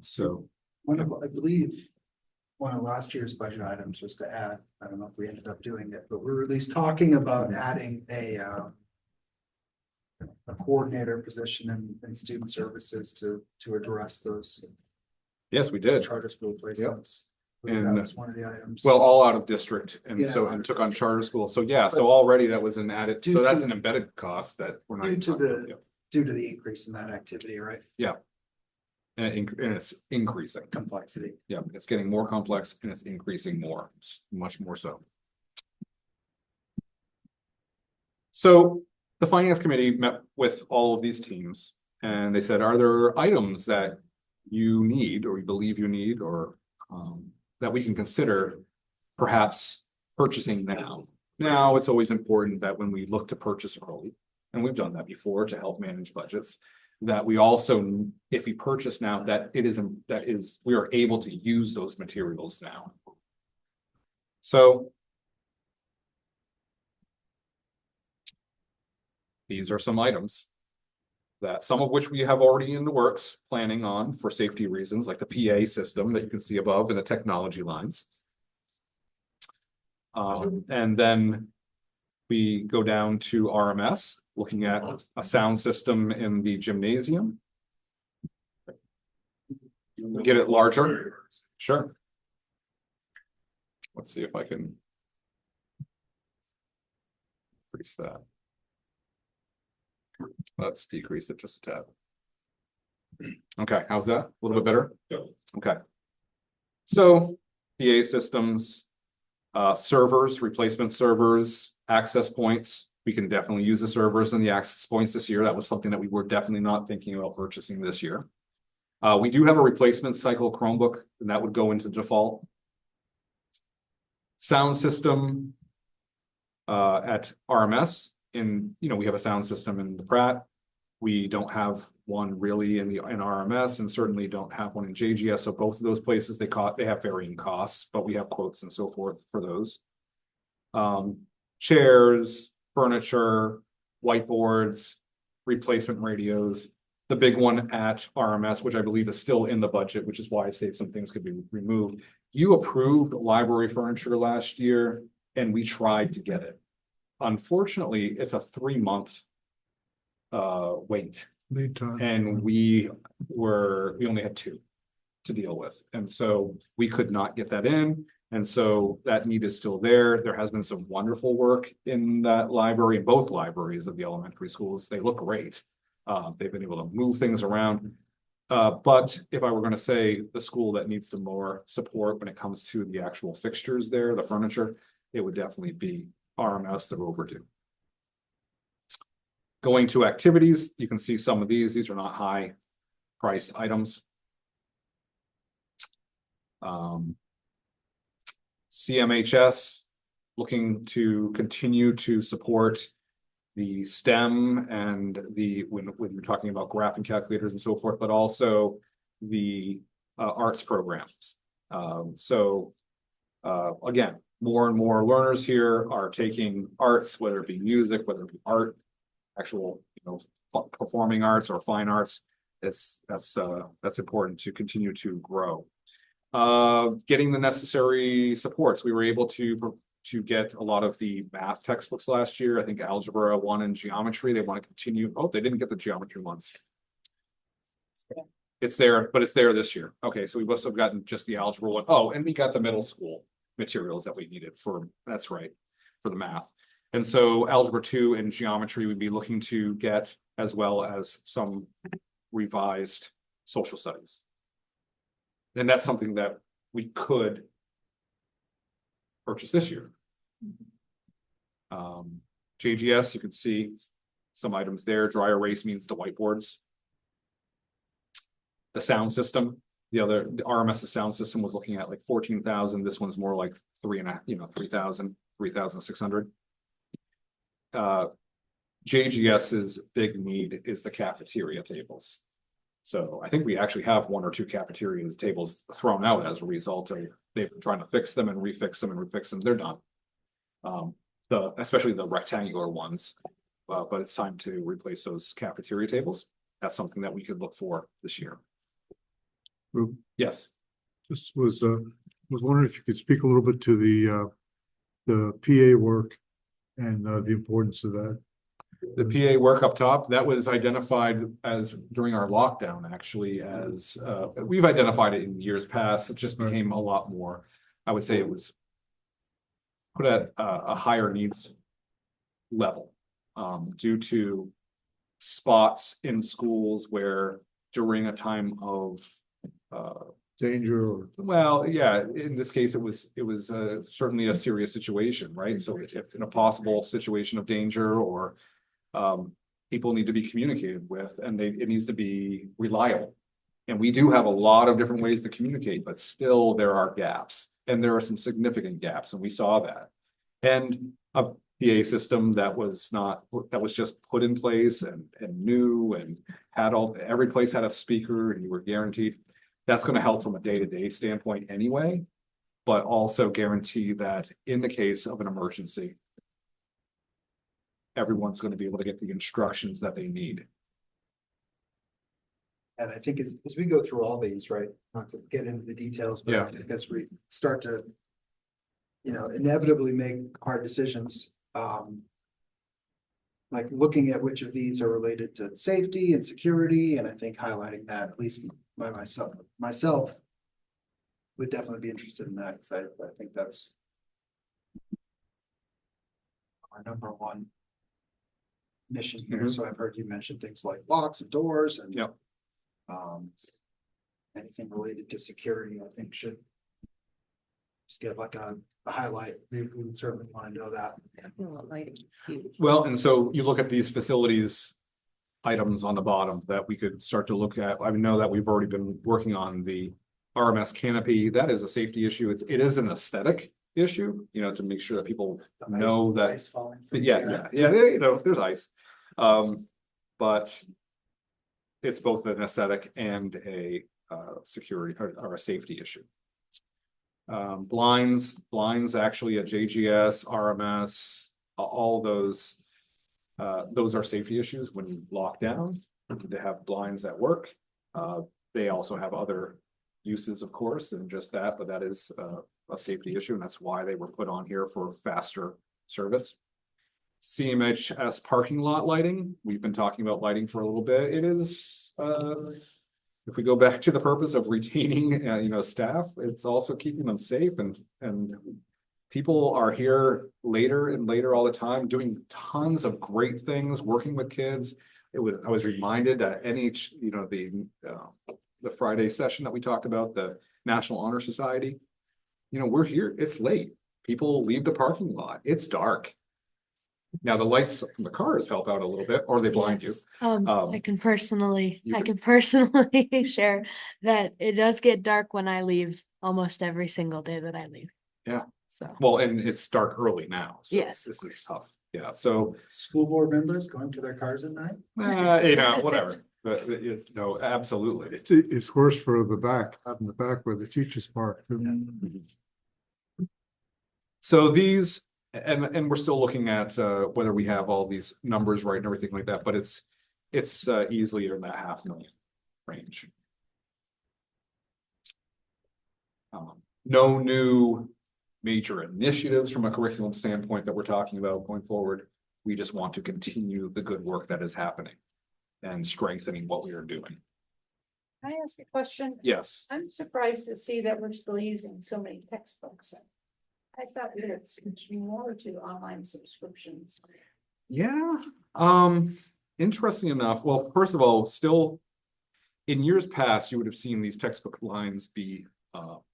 Speaker 6: So
Speaker 1: I believe one of last year's budget items was to add, I don't know if we ended up doing it, but we were at least talking about adding a coordinator position in student services to address those
Speaker 6: yes, we did.
Speaker 1: charter school placements. That
Speaker 6: And
Speaker 1: was one of the items.
Speaker 6: well, all out of district and so,
Speaker 1: Yeah.
Speaker 6: and took on charter school. So yeah, so already that was an added,
Speaker 1: Due
Speaker 6: so that's
Speaker 1: to-
Speaker 6: an embedded cost that we're not.
Speaker 1: Due
Speaker 6: even
Speaker 1: to
Speaker 6: talking about
Speaker 1: the,
Speaker 6: yet.
Speaker 1: due to the increase in that activity, right?
Speaker 6: And it's increasing.
Speaker 1: Complexity.
Speaker 6: Yeah, it's getting more complex and it's increasing more, much more so. So the finance committee met with all of these teams and they said, are there items that you need or you believe you need or that we can consider perhaps purchasing now? Now, it's always important that when we look to purchase early, and we've done that before to help manage budgets, that we also, if we purchase now, that we are able to use those materials now. So these are some items that some of which we have already in the works, planning on for safety reasons, like the PA system that you can see above in the technology lines. And then we go down to RMS, looking at a sound system in the gymnasium. Get it larger. Sure. Let's see if I can increase that. Let's decrease it just a tad. Okay, how's that? A little bit better? Okay. So PA systems, servers, replacement servers, access points. We can definitely use the servers and the access points this year. That was something that we were definitely not thinking about purchasing this year. We do have a replacement cycle Chromebook, and that would go into default. Sound system at RMS. We have a sound system in the Pratt. We don't have one really in RMS, and certainly don't have one in JGS. So both of those places they have varying costs, but we have quotes and so forth for those. Chairs, furniture, whiteboards, replacement radios. The big one at RMS, which I believe is still in the budget, which is why I say some things could be removed. You approved library furniture last year, and we tried to get it. Unfortunately, it's a 3-month wait,
Speaker 2: Lead time.
Speaker 6: and we only had 2 to deal with, and so we could not get that in. And so that need is still there. There has been some wonderful work in that library, in both libraries of the elementary schools. They look great. They've been able to move things around. But if I were going to say the school that needs some more support when it comes to the actual fixtures there, the furniture, it would definitely be RMS. They're overdue. Going to activities, you can see some of these. These are not high priced items. CMHS looking to continue to support the STEM and when you're talking about graphing calculators and so forth, but also the arts programs. Again, more and more learners here are taking arts, whether it be music, whether it be art, actual performing arts or fine arts. That's important to continue to grow. Getting the necessary supports. We were able to get a lot of the math textbooks last year. I think Algebra 1 and Geometry, they want to continue. Oh, they didn't get the geometry ones. It's there, but it's there this year. Okay, so we must have gotten just the Algebra 1. Oh, and we got the middle school materials that we needed that's right, for the math. And so Algebra 2 and Geometry we'd be looking to get, as well as some revised social studies. And that's something that we could purchase this year. JGS, you can see some items there. Dry erase means the whiteboards. The sound system, the RMS sound system was looking at like 14,000. This one's more like 3,000, 3,600. JGS's big need is the cafeteria tables. So I think we actually have 1 or 2 cafeteria tables thrown out as a result of they've been trying to fix them and refix them and refix them. They're done. Especially the rectangular ones, but it's time to replace those cafeteria tables. That's something that we could look for this year.
Speaker 2: Rube?
Speaker 6: Yes.
Speaker 2: Just was wondering if you could speak a little bit to the PA work and the importance of that.
Speaker 6: The PA work up top, that was identified as during our lockdown, actually, as, we've identified it in years past, it just became a lot more. I would say it was put at a higher needs level, due to spots in schools where during a time of,
Speaker 2: Danger or
Speaker 6: well, yeah, in this case, it was certainly a serious situation, right? So if it's in a possible situation of danger or people need to be communicated with and it needs to be reliable. And we do have a lot of different ways to communicate, but still there are gaps and there are some significant gaps and we saw that. And a PA system that was just put in place and new and had every place had a speaker and you were guaranteed. That's going to help from a day-to-day standpoint anyway, but also guarantee that in the case of an emergency, everyone's going to be able to get the instructions that they need.
Speaker 1: And I think as we go through all these, right, not to get into the details, but
Speaker 6: Yeah.
Speaker 1: I think as we start to, inevitably make hard decisions, like looking at which of these are related to safety and security, and I think highlighting that, at least by myself would definitely be interested in that, because I think that's our number one mission here.
Speaker 6: Mhm.
Speaker 1: So I've heard you mention things like locks and doors and
Speaker 6: Yep.
Speaker 1: anything related to security, I think should just get like a highlight. We would certainly want to know that.
Speaker 6: Well, and so you look at these facilities items on the bottom that we could start to look at. I know that we've already been working on the RMS canopy. That is a safety issue. It is an aesthetic issue, to make sure that people know that.
Speaker 1: Ice falling from the
Speaker 6: Yeah,
Speaker 1: air.
Speaker 6: there's ice. But it's both an aesthetic and a security or a safety issue. Blinds actually at JGS, RMS, all those are safety issues when you lock down. You need to have blinds at work. They also have other uses, of course, than just that, but that is a safety issue, and that's why they were put on here for faster service. CMHS parking lot lighting, we've been talking about lighting for a little bit. It is, if we go back to the purpose of retaining, staff, it's also keeping them safe and people are here later and later all the time, doing tons of great things, working with kids. I was reminded at NH, the Friday session that we talked about, the National Honor Society. We're here, it's late. People leave the parking lot. It's dark. Now, the lights from the cars help out a little bit, or they blind you.
Speaker 3: Yes. I can personally,
Speaker 6: you
Speaker 3: I
Speaker 6: can-
Speaker 3: can personally share that it does get dark when I leave almost every single day that I leave.
Speaker 6: Yeah.
Speaker 3: So,
Speaker 6: Well, and it's dark early now. So
Speaker 3: Yes,
Speaker 6: This
Speaker 3: of
Speaker 6: is tough. Yeah, so,
Speaker 1: School board members going to their cars at night?
Speaker 6: whatever. But no, absolutely.
Speaker 2: it's worse for the back, out in the back where the teachers park.
Speaker 6: So these, and we're still looking at whether we have all these numbers right and everything like that, but it's easily in that 500,000 range. No new major initiatives from a curriculum standpoint that we're talking about going forward. We just want to continue the good work that is happening and strengthening what we are doing.
Speaker 5: Can I ask a question?
Speaker 6: Yes.
Speaker 5: I'm surprised to see that we're still using so many textbooks. I thought we had switched more to online subscriptions.
Speaker 6: Yeah, interesting enough, well, first of all, still in years past, you would have seen these textbook lines be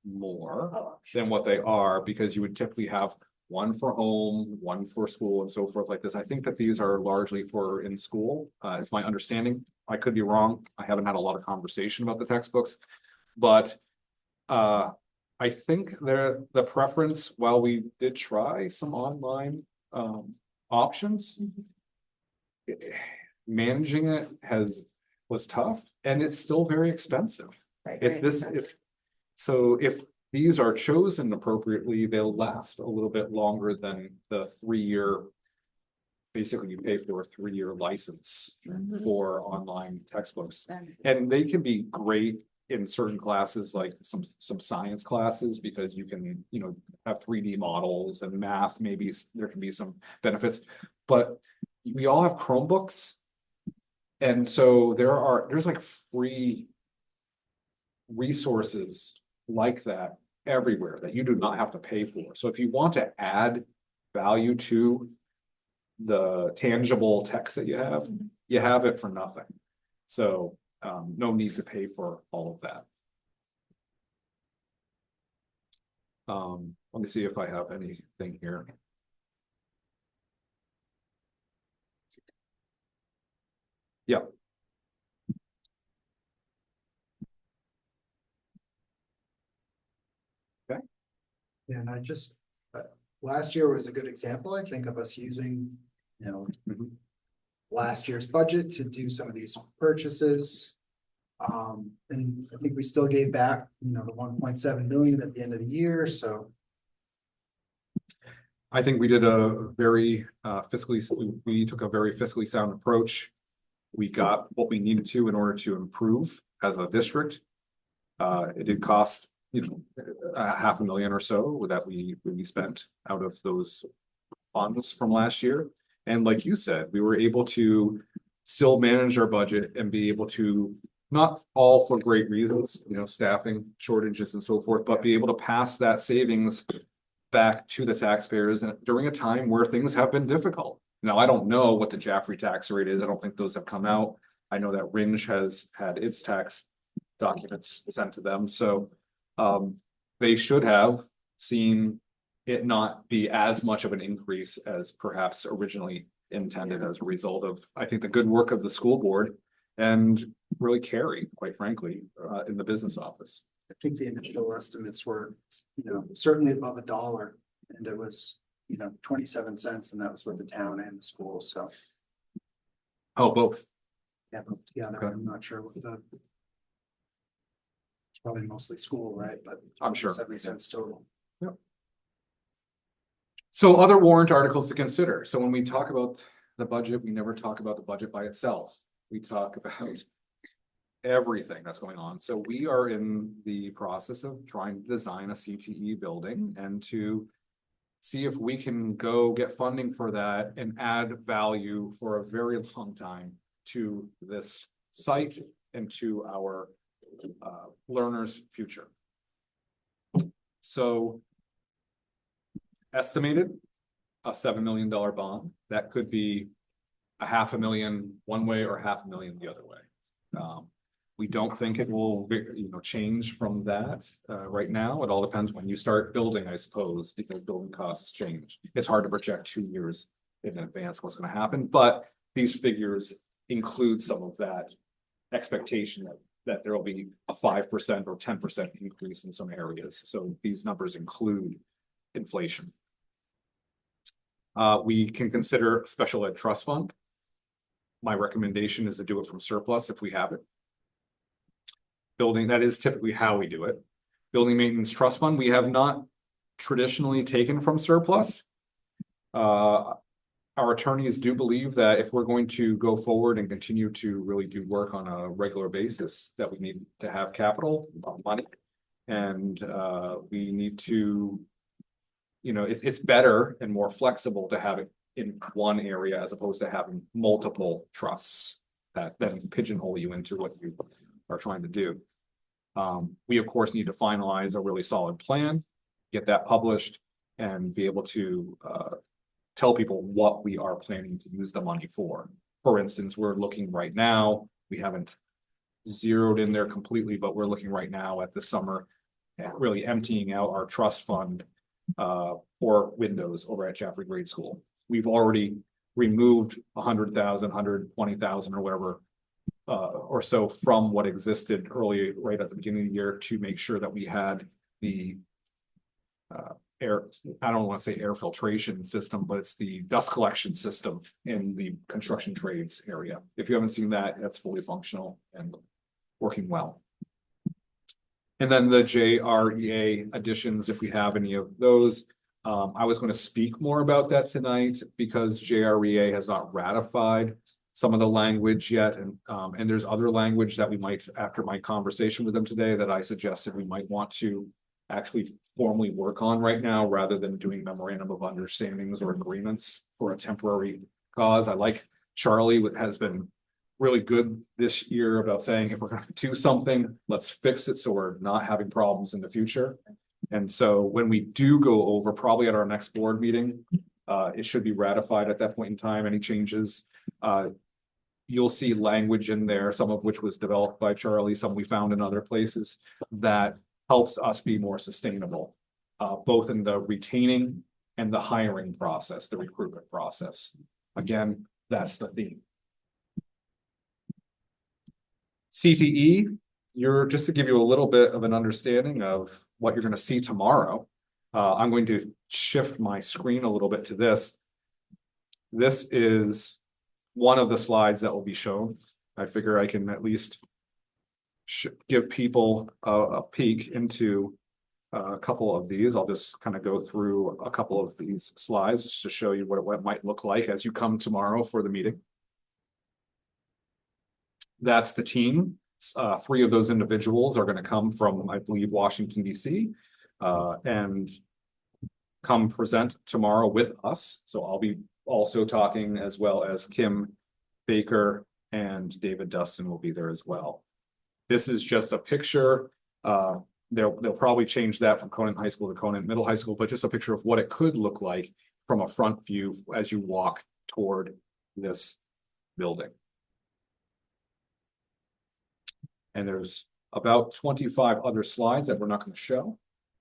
Speaker 6: more
Speaker 5: Oh,
Speaker 6: than what they are, because you would typically have one for home, one for school and so forth like this. I think that these are largely for in school, it's my understanding. I could be wrong. I haven't had a lot of conversation about the textbooks, but I think the preference, while we did try some online options, managing it was tough, and it's still very expensive. So if these are chosen appropriately, they'll last a little bit longer than the 3-year. Basically, you pay for a 3-year license for online textbooks, and they can be great in certain classes, like some science classes, because you can, have 3D models and math. Maybe there can be some benefits, but we all have Chromebooks. And so there's like free resources like that everywhere that you do not have to pay for. So if you want to add value to the tangible text that you have it for nothing. So no need to pay for all of that. Let me see if I have anything here. Yeah.
Speaker 1: And I just, last year was a good example, I think, of us using,
Speaker 6: Mhm.
Speaker 1: last year's budget to do some of these purchases. And I think we still gave back, the 1.7 million at the end of the year, so.
Speaker 6: I think we did a very we took a very fiscally sound approach. We got what we needed to in order to improve as a district. It did cost, $500,000 or so that we spent out of those funds from last year. And like you said, we were able to still manage our budget and be able to, not all for great reasons, staffing shortages and so forth, but be able to pass that savings back to the taxpayers and during a time where things have been difficult. Now, I don't know what the Jaffrey tax rate is. I don't think those have come out. I know that Ringe has had its tax documents sent to them, so they should have seen it not be as much of an increase as perhaps originally intended as a result of, I think, the good work of the school board and really Carrie, quite frankly, in the business office.
Speaker 1: I think the initial estimates were, certainly above $1, and it was, 27 cents, and that was with the town and the school, so.
Speaker 6: Oh, both.
Speaker 1: Yeah, both together,
Speaker 6: Okay.
Speaker 1: I'm not sure what it's probably mostly school, right, but.
Speaker 6: I'm sure.
Speaker 1: 7 cents total.
Speaker 6: So other warrant articles to consider. So when we talk about the budget, we never talk about the budget by itself. We talk about everything that's going on. So we are in the process of trying to design a CTE building and to see if we can go get funding for that and add value for a very long time to this site and to our learners' future. So estimated a $7 million bond. That could be $500,000 one way or $500,000 the other way. We don't think it will, change from that right now. It all depends when you start building, I suppose, because building costs change. It's hard to project 2 years in advance what's going to happen, but these figures include some of that expectation that there will be a 5% or 10% increase in some areas. So these numbers include inflation. We can consider special ed trust fund. My recommendation is to do it from surplus if we have it. Building, that is typically how we do it. Building maintenance trust fund, we have not traditionally taken from surplus. Our attorneys do believe that if we're going to go forward and continue to really do work on a regular basis, that we need to have capital money. And we need to, it's better and more flexible to have it in one area as opposed to having multiple trusts that then pigeonhole you into what you are trying to do. We of course need to finalize a really solid plan, get that published, and be able to tell people what we are planning to use the money for. For instance, we're looking right now, we haven't zeroed in there completely, but we're looking right now at the summer at really emptying out our trust fund for windows over at Jaffrey Grade School. We've already removed 100,000, 120,000 or whatever or so from what existed early, right at the beginning of the year, to make sure that we had the air, I don't want to say air filtration system, but it's the dust collection system in the construction trades area. If you haven't seen that, that's fully functional and working well. And then the JREA additions, if we have any of those. I was going to speak more about that tonight because JREA has not ratified some of the language yet. And there's other language that we might, after my conversation with them today, that I suggested we might want to actually formally work on right now, rather than doing memorandum of understandings or agreements for a temporary cause. I like Charlie has been really good this year about saying, if we're gonna do something, let's fix it so we're not having problems in the future. And so when we do go over, probably at our next board meeting, it should be ratified at that point in time, any changes. You'll see language in there, some of which was developed by Charlie, some we found in other places, that helps us be more sustainable, both in the retaining and the hiring process, the recruitment process. Again, that's the theme. CTE, just to give you a little bit of an understanding of what you're going to see tomorrow. I'm going to shift my screen a little bit to this. This is one of the slides that will be shown. I figure I can at least give people a peek into a couple of these. I'll just kind of go through a couple of these slides just to show you what it might look like as you come tomorrow for the meeting. That's the team. 3 of those individuals are going to come from, I believe, Washington, D.C. And come present tomorrow with us. So I'll be also talking, as well as Kim Baker and David Dustin will be there as well. This is just a picture. They'll probably change that from Conant High School to Conant Middle High School, but just a picture of what it could look like from a front view as you walk toward this building. And there's about 25 other slides that we're not going to show,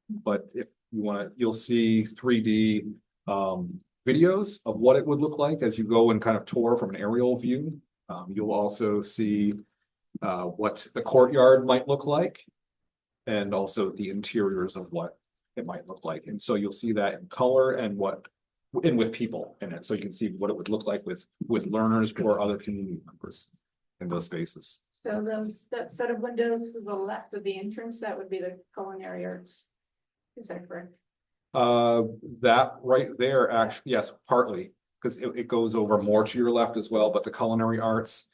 Speaker 6: but if you want to, you'll see 3D videos of what it would look like as you go and kind of tour from an aerial view. You'll also see what the courtyard might look like, and also the interiors of what it might look like. And so you'll see that in color and with people in it. So you can see what it would look like with learners or other community members in those spaces.
Speaker 5: So that set of windows to the left of the entrance, that would be the culinary arts. Is that correct?
Speaker 6: That right there, actually, yes, partly, because it goes over more to your left as well, but the culinary arts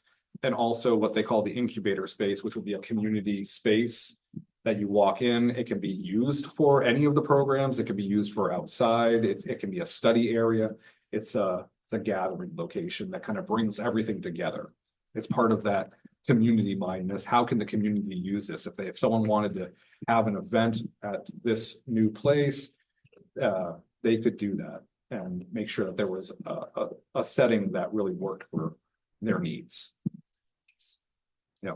Speaker 6: and also what they call the incubator space, which would be a community space that you walk in. It can be used for any of the programs. It can be used for outside. It can be a study area. It's a gathering location that kind of brings everything together. It's part of that community mindedness. How can the community use this? If someone wanted to have an event at this new place, they could do that and make sure that there was a setting that really worked for their needs. Yeah.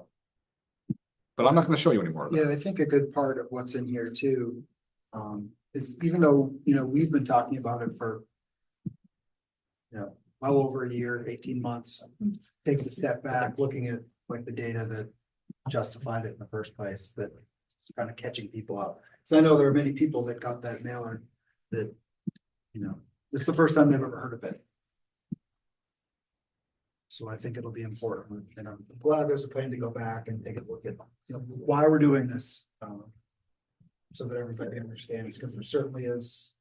Speaker 6: But I'm not going to show you any more of that.
Speaker 1: Yeah, I think a good part of what's in here too, is even though, we've been talking about it for, well over a year, 18 months, takes a step back, looking at like the data that justified it in the first place, that kind of catching people up. So I know there are many people that got that mailer that, it's the first time they've ever heard of it. So I think it'll be important, and I'm glad there's a plan to go back and take a look at, why we're doing this. So that everybody understands, because there certainly is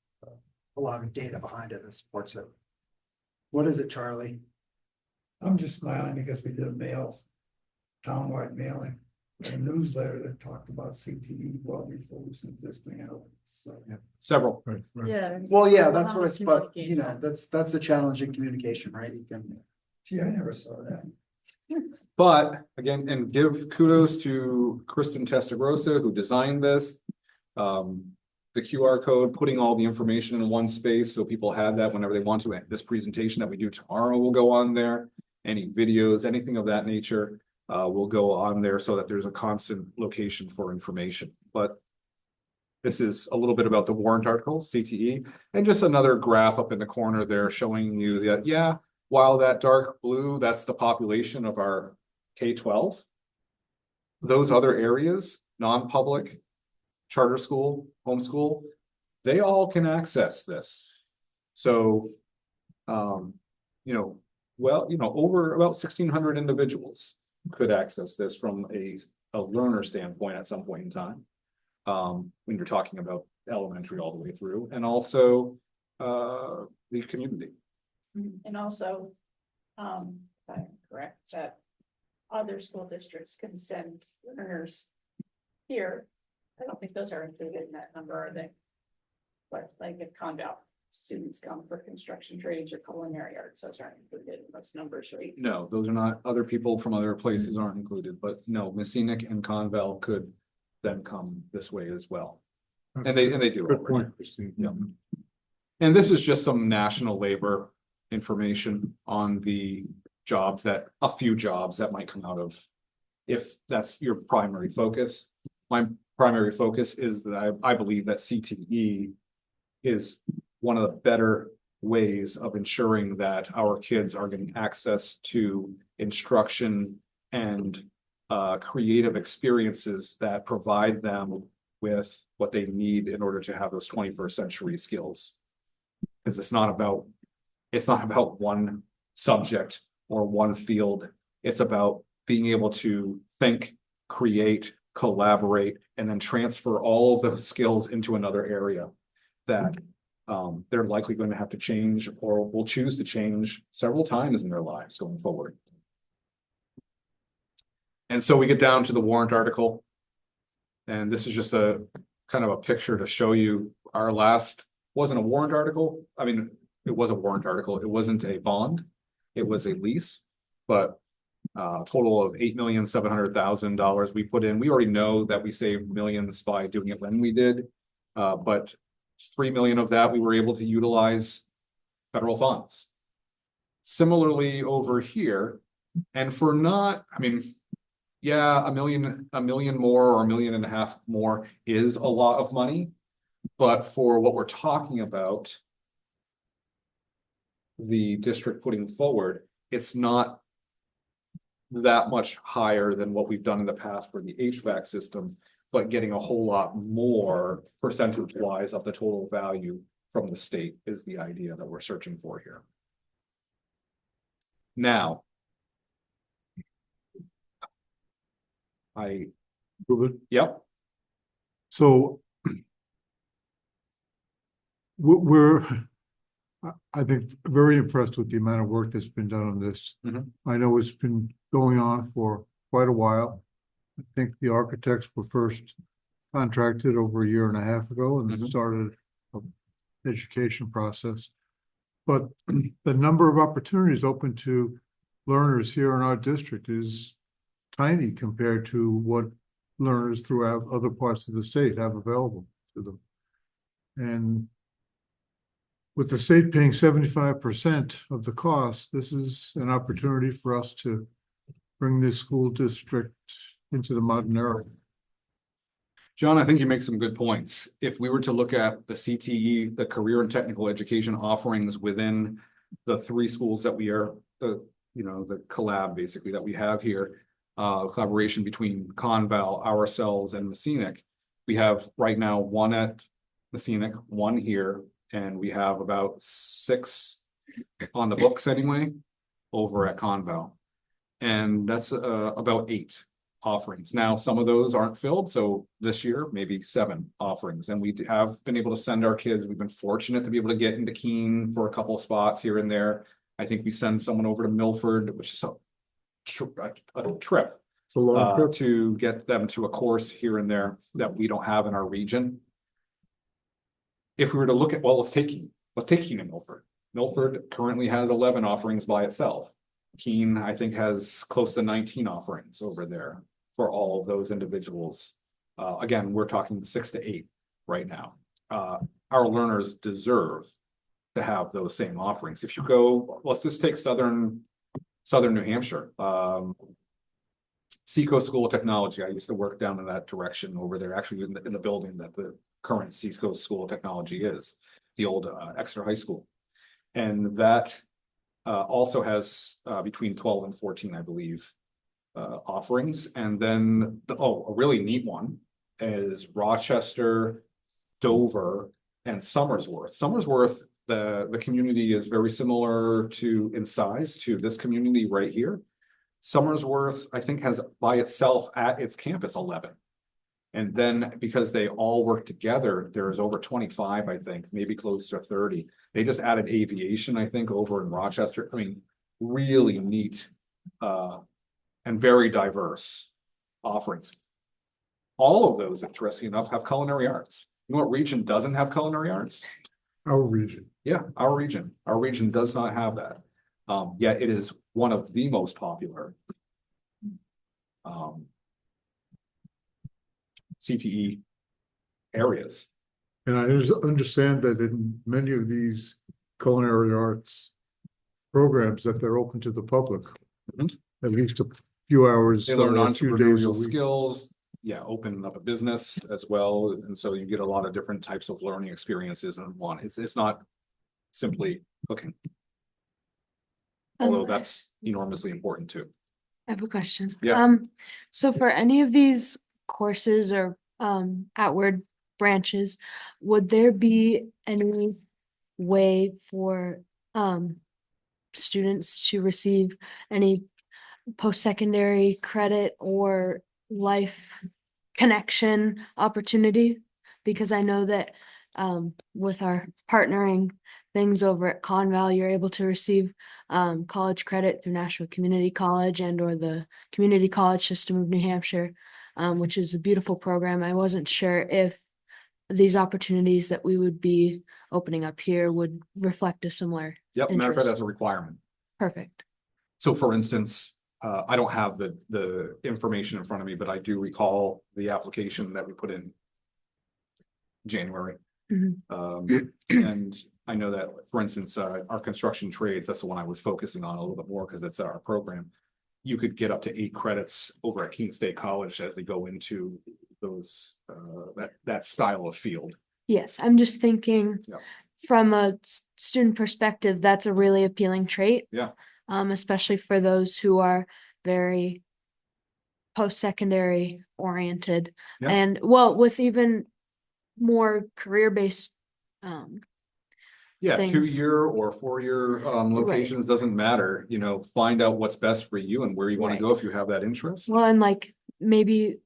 Speaker 1: a lot of data behind it that supports it. What is it, Charlie?
Speaker 7: I'm just smiling because we did a townwide mailing, a newsletter that talked about CTE well before we sent this thing out. So
Speaker 6: Several.
Speaker 2: Right.
Speaker 5: Yeah.
Speaker 1: Well, yeah, that's what it's, but that's the challenge in communication, right? You can.
Speaker 7: gee, I never saw that.
Speaker 6: But again, and give kudos to Kristen Testagrossa, who designed this. The QR code, putting all the information in one space so people have that whenever they want to. This presentation that we do tomorrow will go on there. Any videos, anything of that nature will go on there so that there's a constant location for information. But this is a little bit about the warrant article, CTE, and just another graph up in the corner there showing you that, while that dark blue, that's the population of our K-12. Those other areas, non-public, charter school, homeschool, they all can access this. So, over about 1,600 individuals could access this from a learner standpoint at some point in time. When you're talking about elementary all the way through, and also the community.
Speaker 5: And also, if I'm correct, that other school districts can send learners here. I don't think those are included in that number, are they? But like at Conval. students come for construction trades or culinary arts, those aren't included in those numbers, right?
Speaker 6: No, those are not, other people from other places aren't included, but no, Messinic and Conval could then come this way as well.
Speaker 2: That's
Speaker 6: And they do.
Speaker 2: Good
Speaker 6: already.
Speaker 2: point, Christine.
Speaker 6: Yeah. And this is just some national labor information on the jobs a few jobs that might come out of. If that's your primary focus. My primary focus is that I believe that CTE is one of the better ways of ensuring that our kids are getting access to instruction and creative experiences that provide them with what they need in order to have those 21st century skills. Because it's not about one subject or one field. It's about being able to think, create, collaborate, and then transfer all of those skills into another area that they're likely going to have to change or will choose to change several times in their lives going forward. And so we get down to the warrant article. And this is just a kind of a picture to show you our last, wasn't a warrant article. I mean, it was a warrant article. It wasn't a bond. It was a lease, but total of $8,700,000 we put in. We already know that we saved millions by doing it when we did, but 3 million of that we were able to utilize federal funds. Similarly over here, and for not, I mean, yeah, a million more or $1.5 million more is a lot of money, but for what we're talking about, the district putting forward, it's not that much higher than what we've done in the past for the HVAC system, but getting a whole lot more percentage wise of the total value from the state is the idea that we're searching for here. Now, yep.
Speaker 2: So we're, I think, very impressed with the amount of work that's been done on this.
Speaker 6: Mhm.
Speaker 2: I know it's been going on for quite a while. I think the architects were first contracted over 1.5 years ago and
Speaker 6: Mhm.
Speaker 2: started an education process. But the number of opportunities open to learners here in our district is tiny compared to what learners throughout other parts of the state have available to them. And with the state paying 75% of the cost, this is an opportunity for us to bring this school district into the modern era.
Speaker 6: John, I think you make some good points. If we were to look at the CTE, the career and technical education offerings within the 3 schools that we are, the collab basically that we have here, collaboration between Conval, ourselves, and Messinic. We have right now 1 at Messinic, 1 here, and we have about 6 on the books anyway over at Conval. And that's about 8 offerings. Now, some of those aren't filled, so this year, maybe 7 offerings. And we have been able to send our kids. We've been fortunate to be able to get into Keene for a couple of spots here and there. I think we send someone over to Milford, which is a trip.
Speaker 2: It's a long trip.
Speaker 6: To get them to a course here and there that we don't have in our region. If we were to look at, well, let's take Keene and Milford. Milford currently has 11 offerings by itself. Keene, I think, has close to 19 offerings over there for all of those individuals. Again, we're talking 6 to 8 right now. Our learners deserve to have those same offerings. If you go, let's just take Southern New Hampshire. Seacoast School of Technology. I used to work down in that direction over there, actually in the building that the current Seacoast School of Technology is, the old Exeter High School. And that also has between 12 and 14, I believe, offerings. And then, a really neat one is Rochester, Dover, and Somersworth. Somersworth, the community is very similar in size to this community right here. Somersworth, I think, has by itself at its campus 11. And then because they all work together, there's over 25, I think, maybe close to 30. They just added aviation, I think, over in Rochester. I mean, really neat and very diverse offerings. All of those, interesting enough, have culinary arts. You know what region doesn't have culinary arts?
Speaker 2: Our region.
Speaker 6: Yeah, our region does not have that. Yet it is one of the most popular. CTE areas.
Speaker 2: And I understand that in many of these culinary arts programs that they're open to the public.
Speaker 6: Mhm.
Speaker 2: At least a few hours.
Speaker 6: They learn
Speaker 2: or a few days a
Speaker 6: entrepreneurial
Speaker 2: week.
Speaker 6: skills, yeah, open up a business as well, and so you get a lot of different types of learning experiences in one. It's not simply cooking, although that's enormously important too.
Speaker 3: I have a question.
Speaker 6: Yeah.
Speaker 3: So for any of these courses or outward branches, would there be any way for students to receive any post-secondary credit or life connection opportunity? Because I know that with our partnering things over at Conval, you're able to receive college credit through Nashua Community College and or the Community College System of New Hampshire, which is a beautiful program. I wasn't sure if these opportunities that we would be opening up here would reflect a similar.
Speaker 6: Yep, matter of fact,
Speaker 3: interest.
Speaker 6: that's a requirement.
Speaker 3: Perfect.
Speaker 6: So for instance, I don't have the information in front of me, but I do recall the application that we put in January.
Speaker 3: Mhm.
Speaker 6: And I know that, for instance, our construction trades, that's the one I was focusing on a little bit more because it's our program. You could get up to 8 credits over at Keene State College as they go into those, that style of field.
Speaker 3: Yes, I'm just thinking
Speaker 6: Yeah.
Speaker 3: from a student perspective, that's a really appealing trait.
Speaker 6: Yeah.
Speaker 3: Especially for those who are very post-secondary oriented.
Speaker 6: Yeah.
Speaker 3: And well, with even more career-based
Speaker 6: Yeah,
Speaker 3: things.
Speaker 6: 2-year or 4-year locations, doesn't matter, find out what's best for you and where you want
Speaker 3: Right.
Speaker 6: to go if you have that interest.
Speaker 3: Well, and like maybe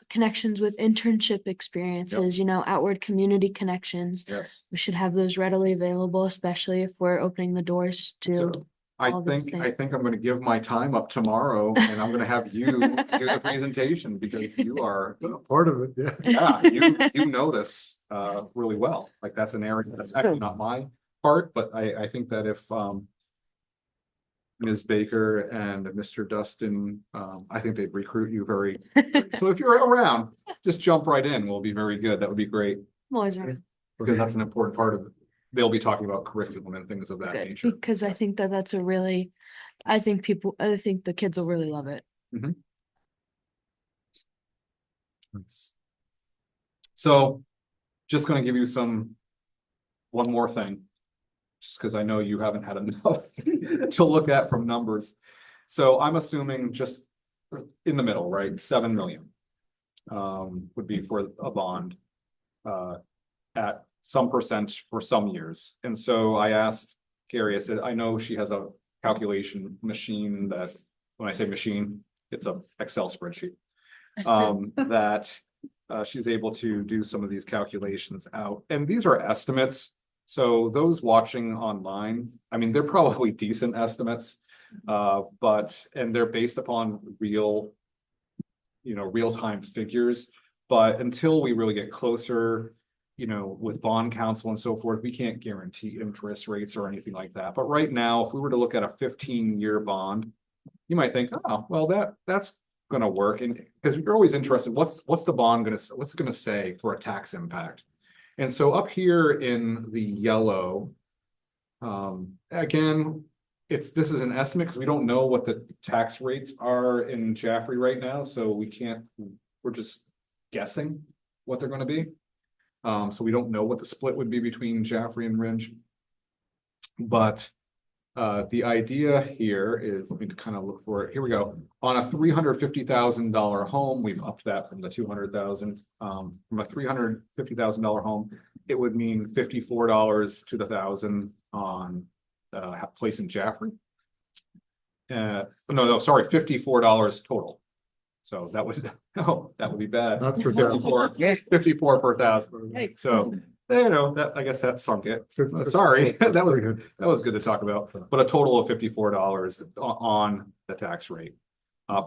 Speaker 3: connections with internship experiences, outward community connections.
Speaker 6: Yes.
Speaker 3: We should have those readily available, especially if we're opening the doors to.
Speaker 6: So I
Speaker 3: all those
Speaker 6: think
Speaker 3: things.
Speaker 6: I'm gonna give my time up tomorrow and I'm gonna have you do the presentation because you are,
Speaker 2: Part of it, yeah.
Speaker 6: yeah, you know this really well. Like that's an area that's actually not my part, but I think that if Ms. Baker and Mr. Dustin, I think they'd recruit you very. So if you're around, just jump right in. We'll be very good. That would be great
Speaker 3: I'm always around.
Speaker 6: because that's an important part of, they'll be talking about curriculum and things of that
Speaker 3: Good,
Speaker 6: nature.
Speaker 3: because I think that that's a really, I think the kids will really love it.
Speaker 6: So just gonna give you one more thing. Just because I know you haven't had enough to look at from numbers. So I'm assuming just in the middle, right? 7 million would be for a bond at some percent for some years. And so I asked Carrie, I said, I know she has a calculation machine that, when I say machine, it's a Excel spreadsheet. That she's able to do some of these calculations out. And these are estimates. So those watching online, I mean, they're probably decent estimates. And they're based upon real-time figures. But until we really get closer, with bond counsel and so forth, we can't guarantee interest rates or anything like that. But right now, if we were to look at a 15-year bond, you might think, oh, well, that's gonna work. And because you're always interested, what's the bond what's it gonna say for a tax impact? And so up here in the yellow, again, this is an estimate because we don't know what the tax rates are in Jaffrey right now, so we're just guessing what they're going to be. So we don't know what the split would be between Jaffrey and Ringe. But the idea here is, let me kind of look for it. Here we go. On a $350,000 home, we've upped that from the 200,000. From a $350,000 home, it would mean $54 to the 1,000 on place in Jaffrey. No, sorry, $54 total. So that would be bad.
Speaker 2: Not for
Speaker 6: 54 per 1,000. So I guess that sunk it. Sorry, that was good to talk about. But a total of $54 on the tax rate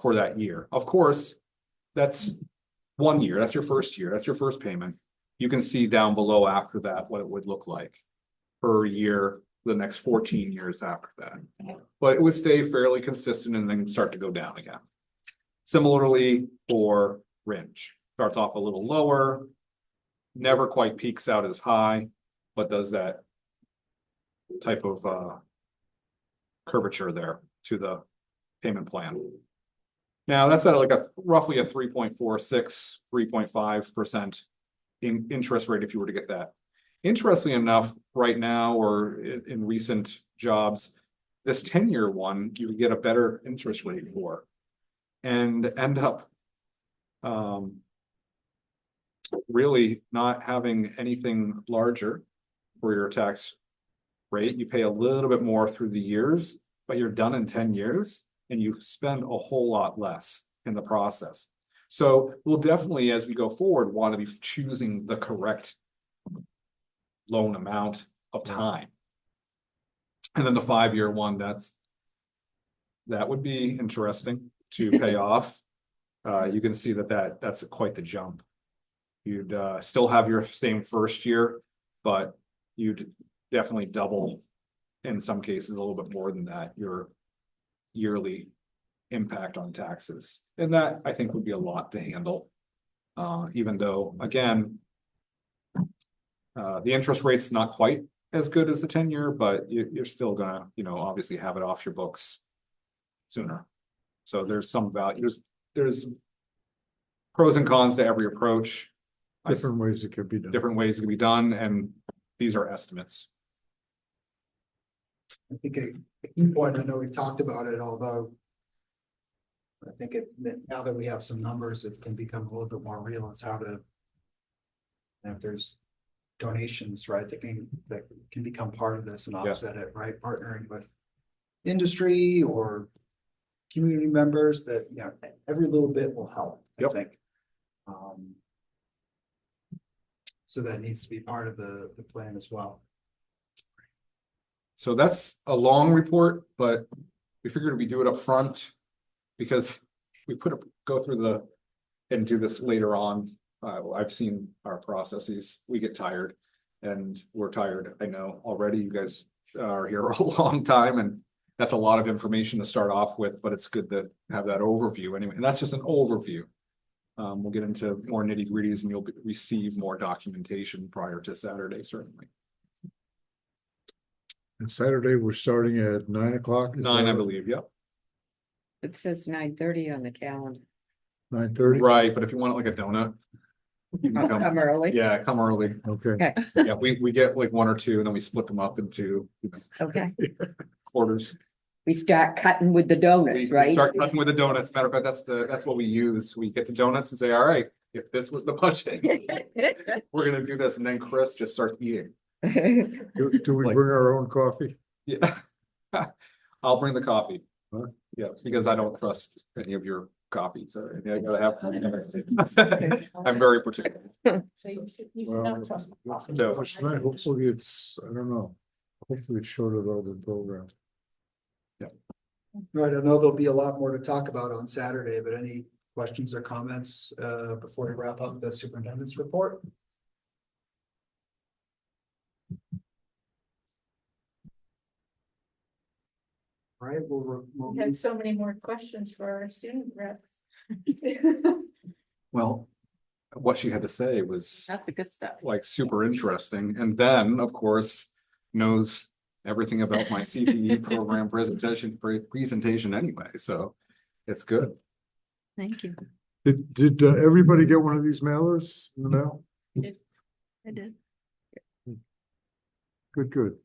Speaker 6: for that year. Of course, that's 1 year. That's your first year. That's your first payment. You can see down below after that what it would look like. per year the next 14 years after that. But it would stay fairly consistent and then start to go down again. Similarly for Ringe, starts off a little lower, never quite peaks out as high, but does that type of curvature there to the payment plan. Now, that's at like a roughly a 3.46, 3.5% interest rate if you were to get that. Interestingly enough, right now or in recent jobs, this 10-year one, you get a better interest rate for and end up really not having anything larger for your tax rate. You pay a little bit more through the years, but you're done in 10 years and you spend a whole lot less in the process. So we'll definitely, as we go forward, want to be choosing the correct loan amount of time. And then the 5-year one, that would be interesting to pay off. You can see that's quite the jump. You'd still have your same first year, but you'd definitely double, in some cases, a little bit more than that, your yearly impact on taxes. And that, I think, would be a lot to handle. Even though, again, the interest rate's not quite as good as the 10-year, but you're still gonna, obviously have it off your books sooner. So there's some value. There's pros and cons to every approach.
Speaker 2: Different ways it could be done.
Speaker 6: Different ways it can be done, and these are estimates.
Speaker 1: I think a key point, I know we've talked about it, although I think now that we have some numbers, it can become a little bit more real as how to, and if there's donations, right, that can become part of this and offset it, right? Partnering with industry or community members that, every little bit will help, I think. So that needs to be part of the plan as well.
Speaker 6: So that's a long report, but we figured we do it up front because we go through and do this later on. I've seen our processes. We get tired and we're tired. I know already. You guys are here a long time and that's a lot of information to start off with, but it's good to have that overview anyway. And that's just an overview. We'll get into more nitty-gritties and you'll receive more documentation prior to Saturday, certainly.
Speaker 2: And Saturday, we're starting at 9 o'clock.
Speaker 6: 9, I believe, yep.
Speaker 8: It says 9:30 on the calendar.
Speaker 2: 9:30?
Speaker 6: Right, but if you want like a donut, you can
Speaker 8: Come early.
Speaker 6: Yeah, come early.
Speaker 2: Okay.
Speaker 8: Okay,
Speaker 6: Yeah, we get like 1 or 2 and then we split them up into
Speaker 8: okay.
Speaker 6: quarters.
Speaker 8: We start cutting with the
Speaker 6: We
Speaker 8: donuts, right?
Speaker 6: start cutting with the donuts. Matter of fact, that's what we use. We get the donuts and say, all right, if this was the budget, we're gonna do this. And then Chris just starts eating.
Speaker 2: Do we
Speaker 6: Like-
Speaker 2: bring our own coffee?
Speaker 6: Yeah. I'll bring the coffee.
Speaker 2: Huh?
Speaker 6: Yeah, because I don't trust any of your coffees. I gotta have. I'm very particular.
Speaker 5: So you
Speaker 2: Well,
Speaker 5: don't trust.
Speaker 6: No.
Speaker 2: What's tonight? Hopefully it's, I don't know. Hopefully it's shorter though than program.
Speaker 1: Right, I know there'll be a lot more to talk about on Saturday, but any questions or comments before we wrap up the superintendent's report? All right, we'll
Speaker 5: We had so many more questions for our student reps.
Speaker 6: Well, what she had to say was
Speaker 4: That's the good stuff.
Speaker 6: like super interesting. And then, of course, knows everything about my CPE program presentation anyway. So it's good.
Speaker 3: Thank you.
Speaker 2: Did everybody get one of these mailers in the mail?
Speaker 3: I did.
Speaker 2: Good.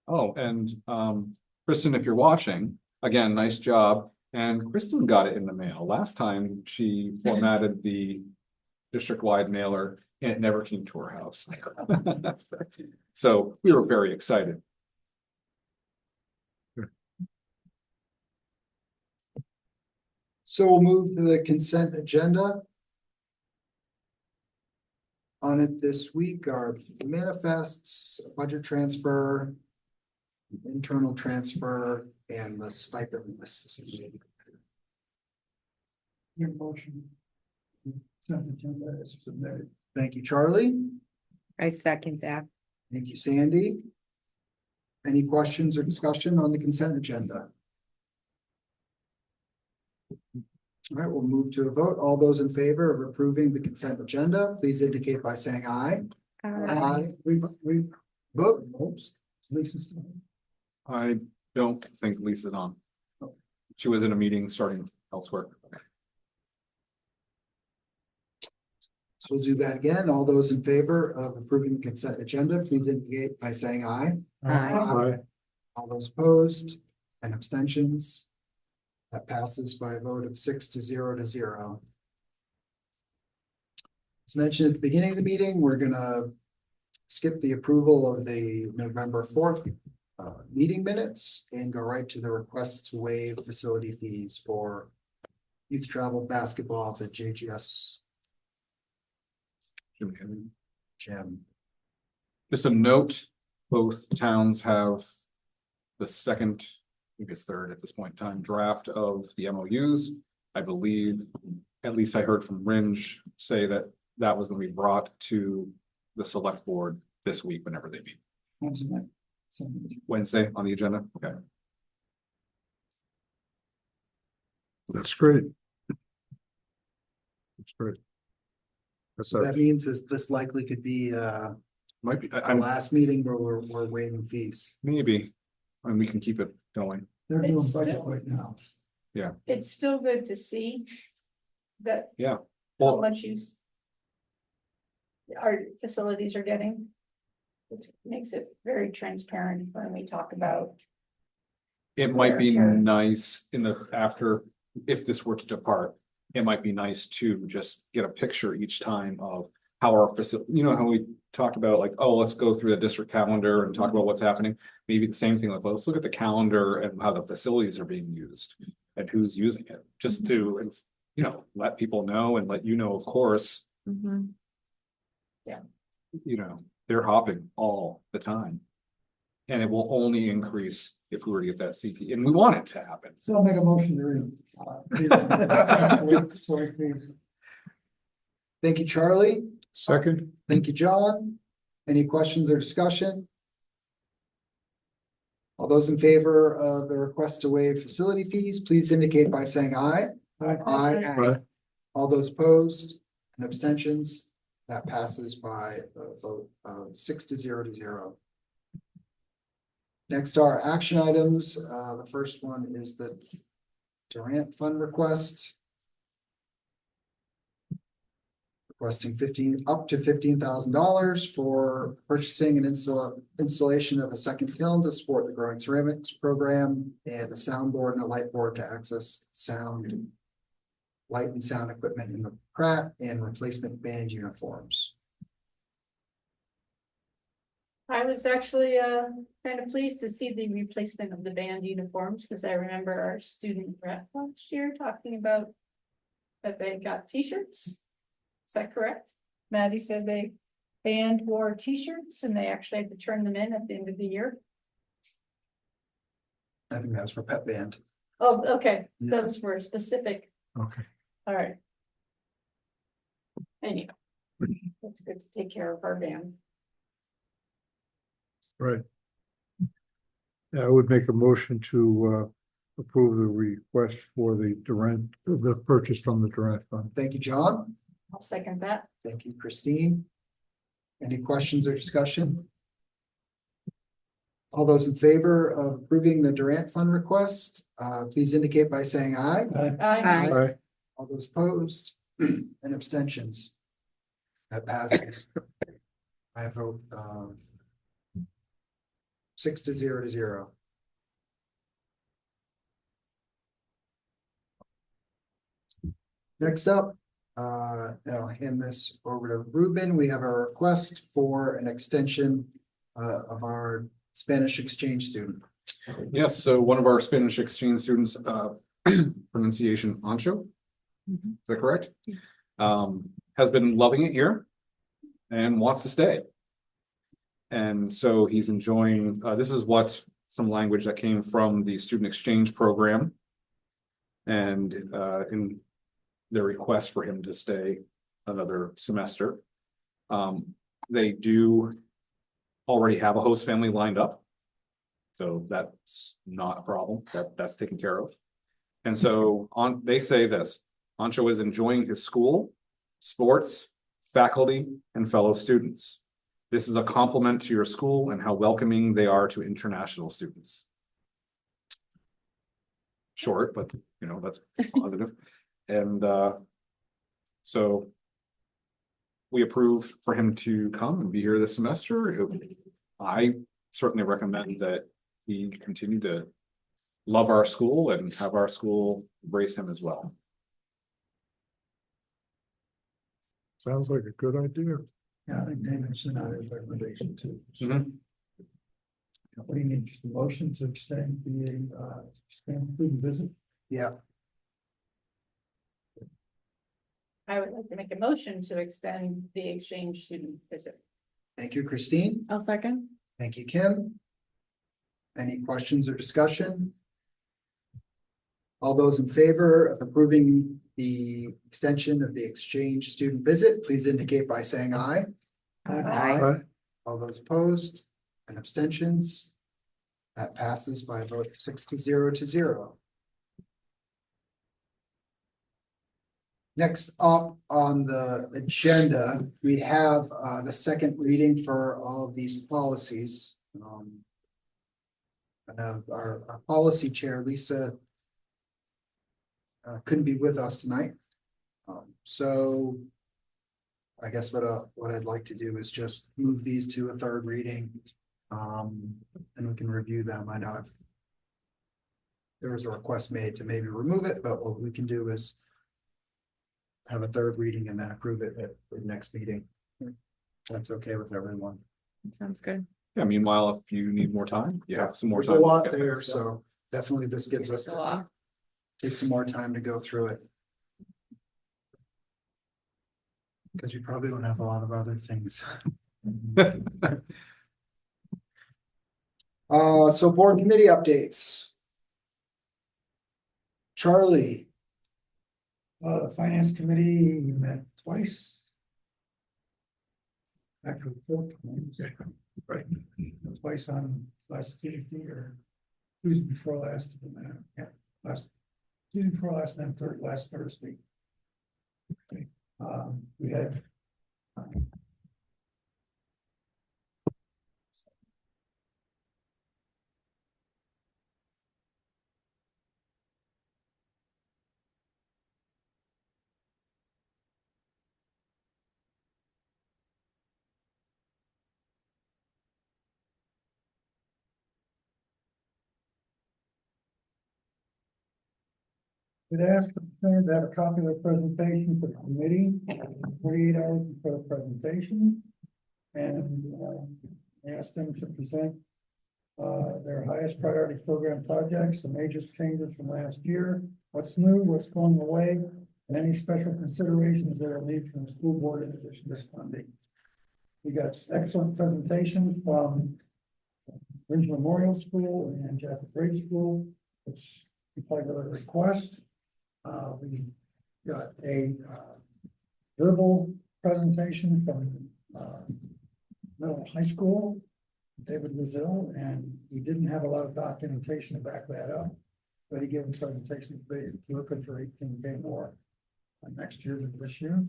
Speaker 6: Oh, and Kristen, if you're watching, again, nice job. And Kristen got it in the mail. Last time she formatted the district-wide mailer and it never came to her house. So we were very excited.
Speaker 1: So we'll move to the consent agenda. On it this week are manifests, budget transfer, internal transfer, and the stipend list.
Speaker 7: Your motion. Consent agenda is submitted.
Speaker 1: Thank you, Charlie.
Speaker 8: I second that.
Speaker 1: Thank you, Sandy. Any questions or discussion on the consent agenda? All right, we'll move to a vote. All those in favor of approving the consent agenda, please indicate by saying aye. Aye.
Speaker 7: We vote most. Lisa's still on.
Speaker 6: I don't think Lisa's on. She was in a meeting starting elsewhere.
Speaker 1: So we'll do that again. All those in favor of approving the consent agenda, please indicate by saying aye.
Speaker 8: Aye.
Speaker 1: All those opposed and abstentions. That passes by a vote of 6-0. As mentioned at the beginning of the meeting, we're gonna skip the approval of the November 4th meeting minutes and go right to the request to waive facility fees for youth travel basketball at the JGS gym.
Speaker 6: Just a note, both towns have the second, I think it's third at this point in time, draft of the MOUs. I believe, at least I heard from Ringe say that that was gonna be brought to the select board this week whenever they meet.
Speaker 7: Wednesday night. Sunday.
Speaker 6: Wednesday on the agenda, okay.
Speaker 2: That's great. That's great. That's
Speaker 1: So
Speaker 2: our,
Speaker 1: that means this likely could be
Speaker 6: Might be,
Speaker 1: the
Speaker 6: I'm,
Speaker 1: last meeting where we're waiving fees.
Speaker 6: maybe, and we can keep it going.
Speaker 7: They're doing
Speaker 5: It's
Speaker 7: budget
Speaker 5: still-
Speaker 7: right now.
Speaker 5: It's still good to see that
Speaker 6: Yeah,
Speaker 5: how
Speaker 6: well,
Speaker 5: much use our facilities are getting. It makes it very transparent when we talk about.
Speaker 6: it might be
Speaker 5: Territory.
Speaker 6: nice in the, after, if this were to depart, it might be nice to just get a picture each time of how our facility, you know, how we talked about like, oh, let's go through the district calendar and talk about what's happening. Maybe the same thing, like, well, let's look at the calendar and how the facilities are being used and who's using it, just to, you know, let people know and let you know, of course,
Speaker 3: Mhm.
Speaker 6: you know, they're hopping all the time. And it will only increase if we were to get that CT, and we want it to happen.
Speaker 7: So I'll make a motion to read. Sorry, please.
Speaker 1: Thank you, Charlie.
Speaker 2: second,
Speaker 1: Thank you, John. Any questions or discussion? All those in favor of the request to waive facility fees, please indicate by saying aye. Aye.
Speaker 2: Aye.
Speaker 1: All those opposed and abstentions, that passes by a vote of 6-0. Next are action items. The first one is the Durant Fund request. Requesting up to $15,000 for purchasing and installation of a second kiln to support the growing ceramics program and a soundboard and a light board to access light and sound equipment in the Pratt and replacement band uniforms.
Speaker 5: I was actually kind of pleased to see the replacement of the band uniforms, because I remember our student rep last year talking about that they got t-shirts. Is that correct? Maddie said they band wore t-shirts and they actually had to turn them in at the end of the year.
Speaker 1: I think that's for pet band.
Speaker 5: Oh, okay,
Speaker 1: Yeah.
Speaker 5: those were specific,
Speaker 2: okay.
Speaker 5: all right. Anyway, it's good to take care of our band.
Speaker 2: Right. Yeah, I would make a motion to approve the request for the Durant, the purchase from the Durant Fund.
Speaker 1: Thank you, John.
Speaker 5: I'll second that.
Speaker 1: Thank you, Christine. Any questions or discussion? All those in favor of approving the Durant Fund request, please indicate by saying aye.
Speaker 5: Aye.
Speaker 2: Aye.
Speaker 1: All those opposed and abstentions. That passes. I vote 6-0. Next up, and I'll hand this over to Ruben. We have a request for an extension of our Spanish exchange student.
Speaker 6: Yes, so one of our Spanish exchange students, pronunciation Ancho, is that correct?
Speaker 3: Yes.
Speaker 6: Has been loving it here and wants to stay. And so he's enjoying, this is what some language that came from the student exchange program. And in their request for him to stay another semester. they do already have a host family lined up. So that's not a problem. That's taken care of. And so they say this, Ancho is enjoying his school, sports, faculty, and fellow students. This is a compliment to your school and how welcoming they are to international students. Short, but that's positive. And so we approve for him to come and be here this semester. I certainly recommend that he continue to love our school and have our school embrace him as well.
Speaker 2: Sounds like a good idea.
Speaker 7: Yeah, I think David sent out his recommendation too. So,
Speaker 6: Mhm.
Speaker 7: what do you need? Just a motion to extend the student visit?
Speaker 1: Yeah,
Speaker 5: I would like to make a motion to extend the exchange student visit.
Speaker 1: thank you, Christine.
Speaker 4: I'll second.
Speaker 1: Thank you, Kim. Any questions or discussion? All those in favor of approving the extension of the exchange student visit, please indicate by saying aye.
Speaker 2: Aye.
Speaker 1: All those opposed and abstentions? That passes by a vote of 6-0. Next up on the agenda, we have the second reading for all of these policies. I know our policy chair, Lisa, couldn't be with us tonight. So I guess what I'd like to do is just move these to a third reading. And we can review them. I know there was a request made to maybe remove it, but what we can do is have a third reading and then approve it at the next meeting. That's okay with everyone.
Speaker 4: Sounds good.
Speaker 6: Yeah, meanwhile, if you need more time, you have some more
Speaker 1: There's a
Speaker 6: time.
Speaker 1: lot
Speaker 6: to get
Speaker 1: there,
Speaker 6: this.
Speaker 1: so definitely this gives us,
Speaker 4: It's a lot.
Speaker 1: take some more time to go through it. Because you probably don't have a lot of other things. So board committee updates. Charlie,
Speaker 7: The finance committee met twice. Actually, 4 times. Right. Twice on last Tuesday or Tuesday before last. Yeah, last Tuesday before last, and then last Thursday. Okay. We had. We'd ask the fan to have a copy of the presentation for the committee, 48 hours for the presentation. And ask them to present their highest priority program projects, the major changes from last year, what's new, what's going away, and any special considerations that are needed from the school board in addition to this funding. We got excellent presentations from Ridge Memorial School and Jaffa Grade School, which we probably got a request. We got a verbal presentation from Middle High School, David Brazil, and we didn't have a lot of documentation to back that up. But he gave a presentation, they're looking for 18K more next year than this year.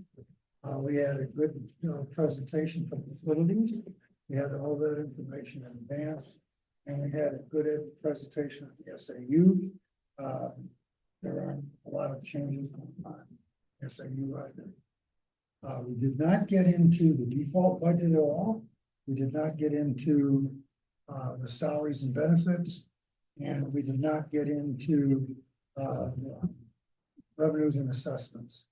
Speaker 7: We had a good presentation from facilities. We had all that information in advance, and we had a good presentation of the SAU. There aren't a lot of changes going on SAU either. We did not get into the default budget at all. We did not get into the salaries and benefits, and we did not get into revenues and assessments.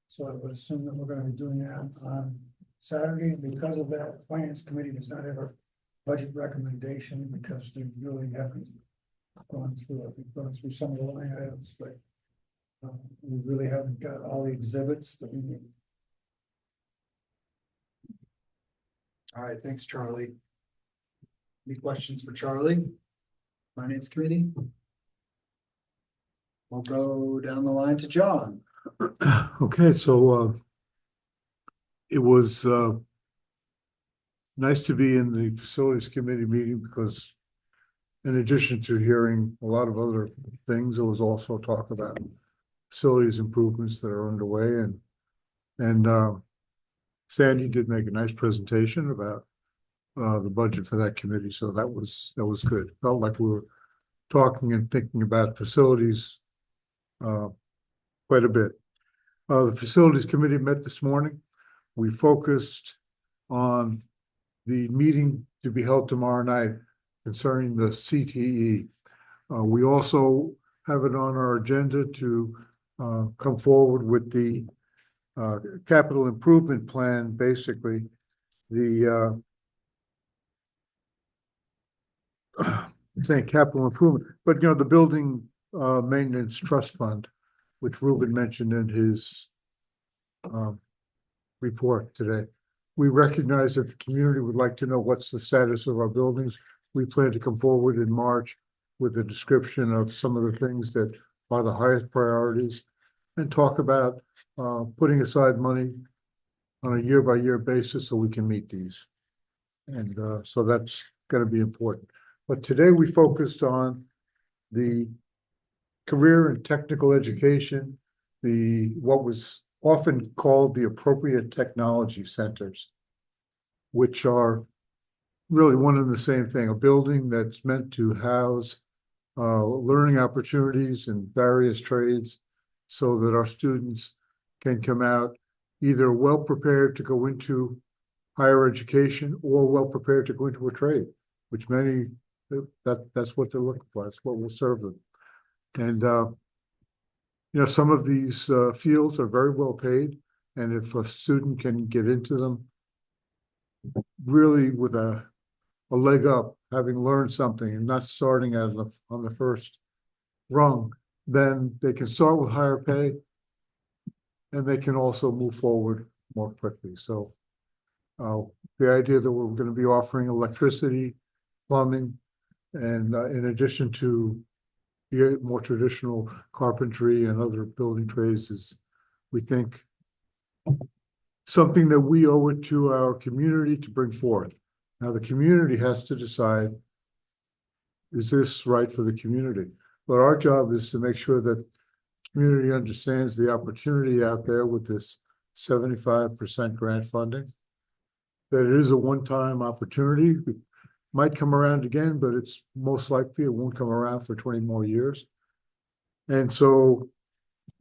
Speaker 7: So I would assume that we're going to be doing that on Saturday, and because of that, the Finance Committee does not have a budget recommendation because we really haven't gone through it. We've gone through some of the line items, but we really haven't got all the exhibits that we need.
Speaker 1: all right, thanks, Charlie. Any questions for Charlie? Finance committee? We'll go down the line to John.
Speaker 2: Okay, so it was nice to be in the facilities committee meeting because in addition to hearing a lot of other things, there was also talk about facilities improvements that are underway and Sandy did make a nice presentation about the budget for that committee, so that was good. Felt like we were talking and thinking about facilities quite a bit. The facilities committee met this morning. We focused on the meeting to be held tomorrow night concerning the CTE. We also have it on our agenda to come forward with the capital improvement plan, basically the saying capital improvement, but the building maintenance trust fund, which Ruben mentioned in his report today. We recognize that the community would like to know what's the status of our buildings. We plan to come forward in March with a description of some of the things that are the highest priorities and talk about putting aside money on a year-by-year basis so we can meet these. And so that's going to be important. But today we focused on the career and technical education, what was often called the appropriate technology centers, which are really one and the same thing, a building that's meant to house learning opportunities in various trades so that our students can come out either well prepared to go into higher education or well prepared to go into a trade, which many, that's what they're looking for. That's what will serve them. And, some of these fields are very well paid. And if a student can get into them really with a leg up, having learned something and not starting on the first rung, then they can start with higher pay and they can also move forward more quickly. So the idea that we're going to be offering electricity, plumbing, and in addition to the more traditional carpentry and other building trades is, we think, something that we owe it to our community to bring forth. Now, the community has to decide, is this right for the community? But our job is to make sure that the community understands the opportunity out there with this 75% grant funding, that it is a one-time opportunity. It might come around again, but it's most likely it won't come around for 20 more years. And so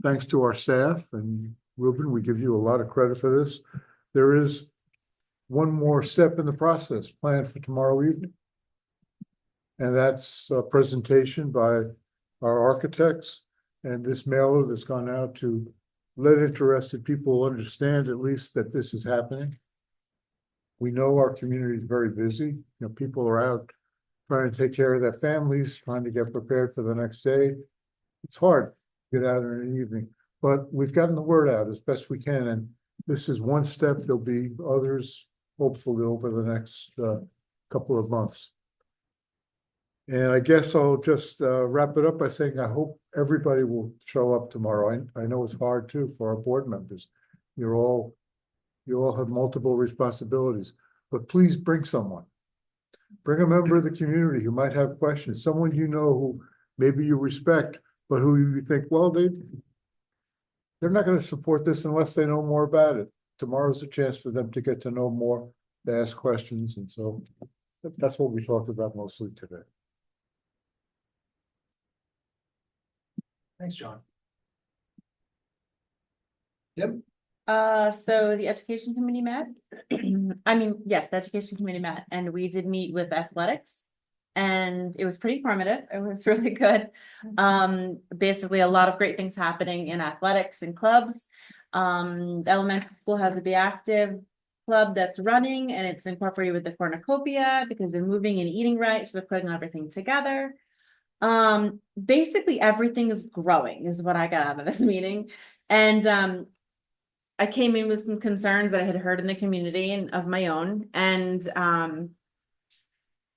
Speaker 2: thanks to our staff and Ruben, we give you a lot of credit for this. There is one more step in the process planned for tomorrow evening. And that's a presentation by our architects and this mailer that's gone out to let interested people understand at least that this is happening. We know our community is very busy. People are out trying to take care of their families, trying to get prepared for the next day. It's hard to get out in an evening, but we've gotten the word out as best we can. And this is one step. There'll be others, hopefully, over the next couple of months. And I guess I'll just wrap it up by saying I hope everybody will show up tomorrow. I know it's hard too for our board members. You all have multiple responsibilities, but please bring someone. Bring a member of the community who might have questions, someone who maybe you respect, but who you think, well, they're not going to support this unless they know more about it. Tomorrow's a chance for them to get to know more, to ask questions. And so that's what we talked about mostly today.
Speaker 1: Thanks, John. Yep.
Speaker 4: So the education committee met. Yes, the education committee met and we did meet with athletics and it was pretty informative. It was really good. Basically a lot of great things happening in athletics and clubs. Elementary school has the Be Active club that's running and it's incorporated with the cornucopia because they're moving and eating right. So they're putting everything together. Basically everything is growing is what I got out of this meeting. And, I came in with some concerns that I had heard in the community and of my own, and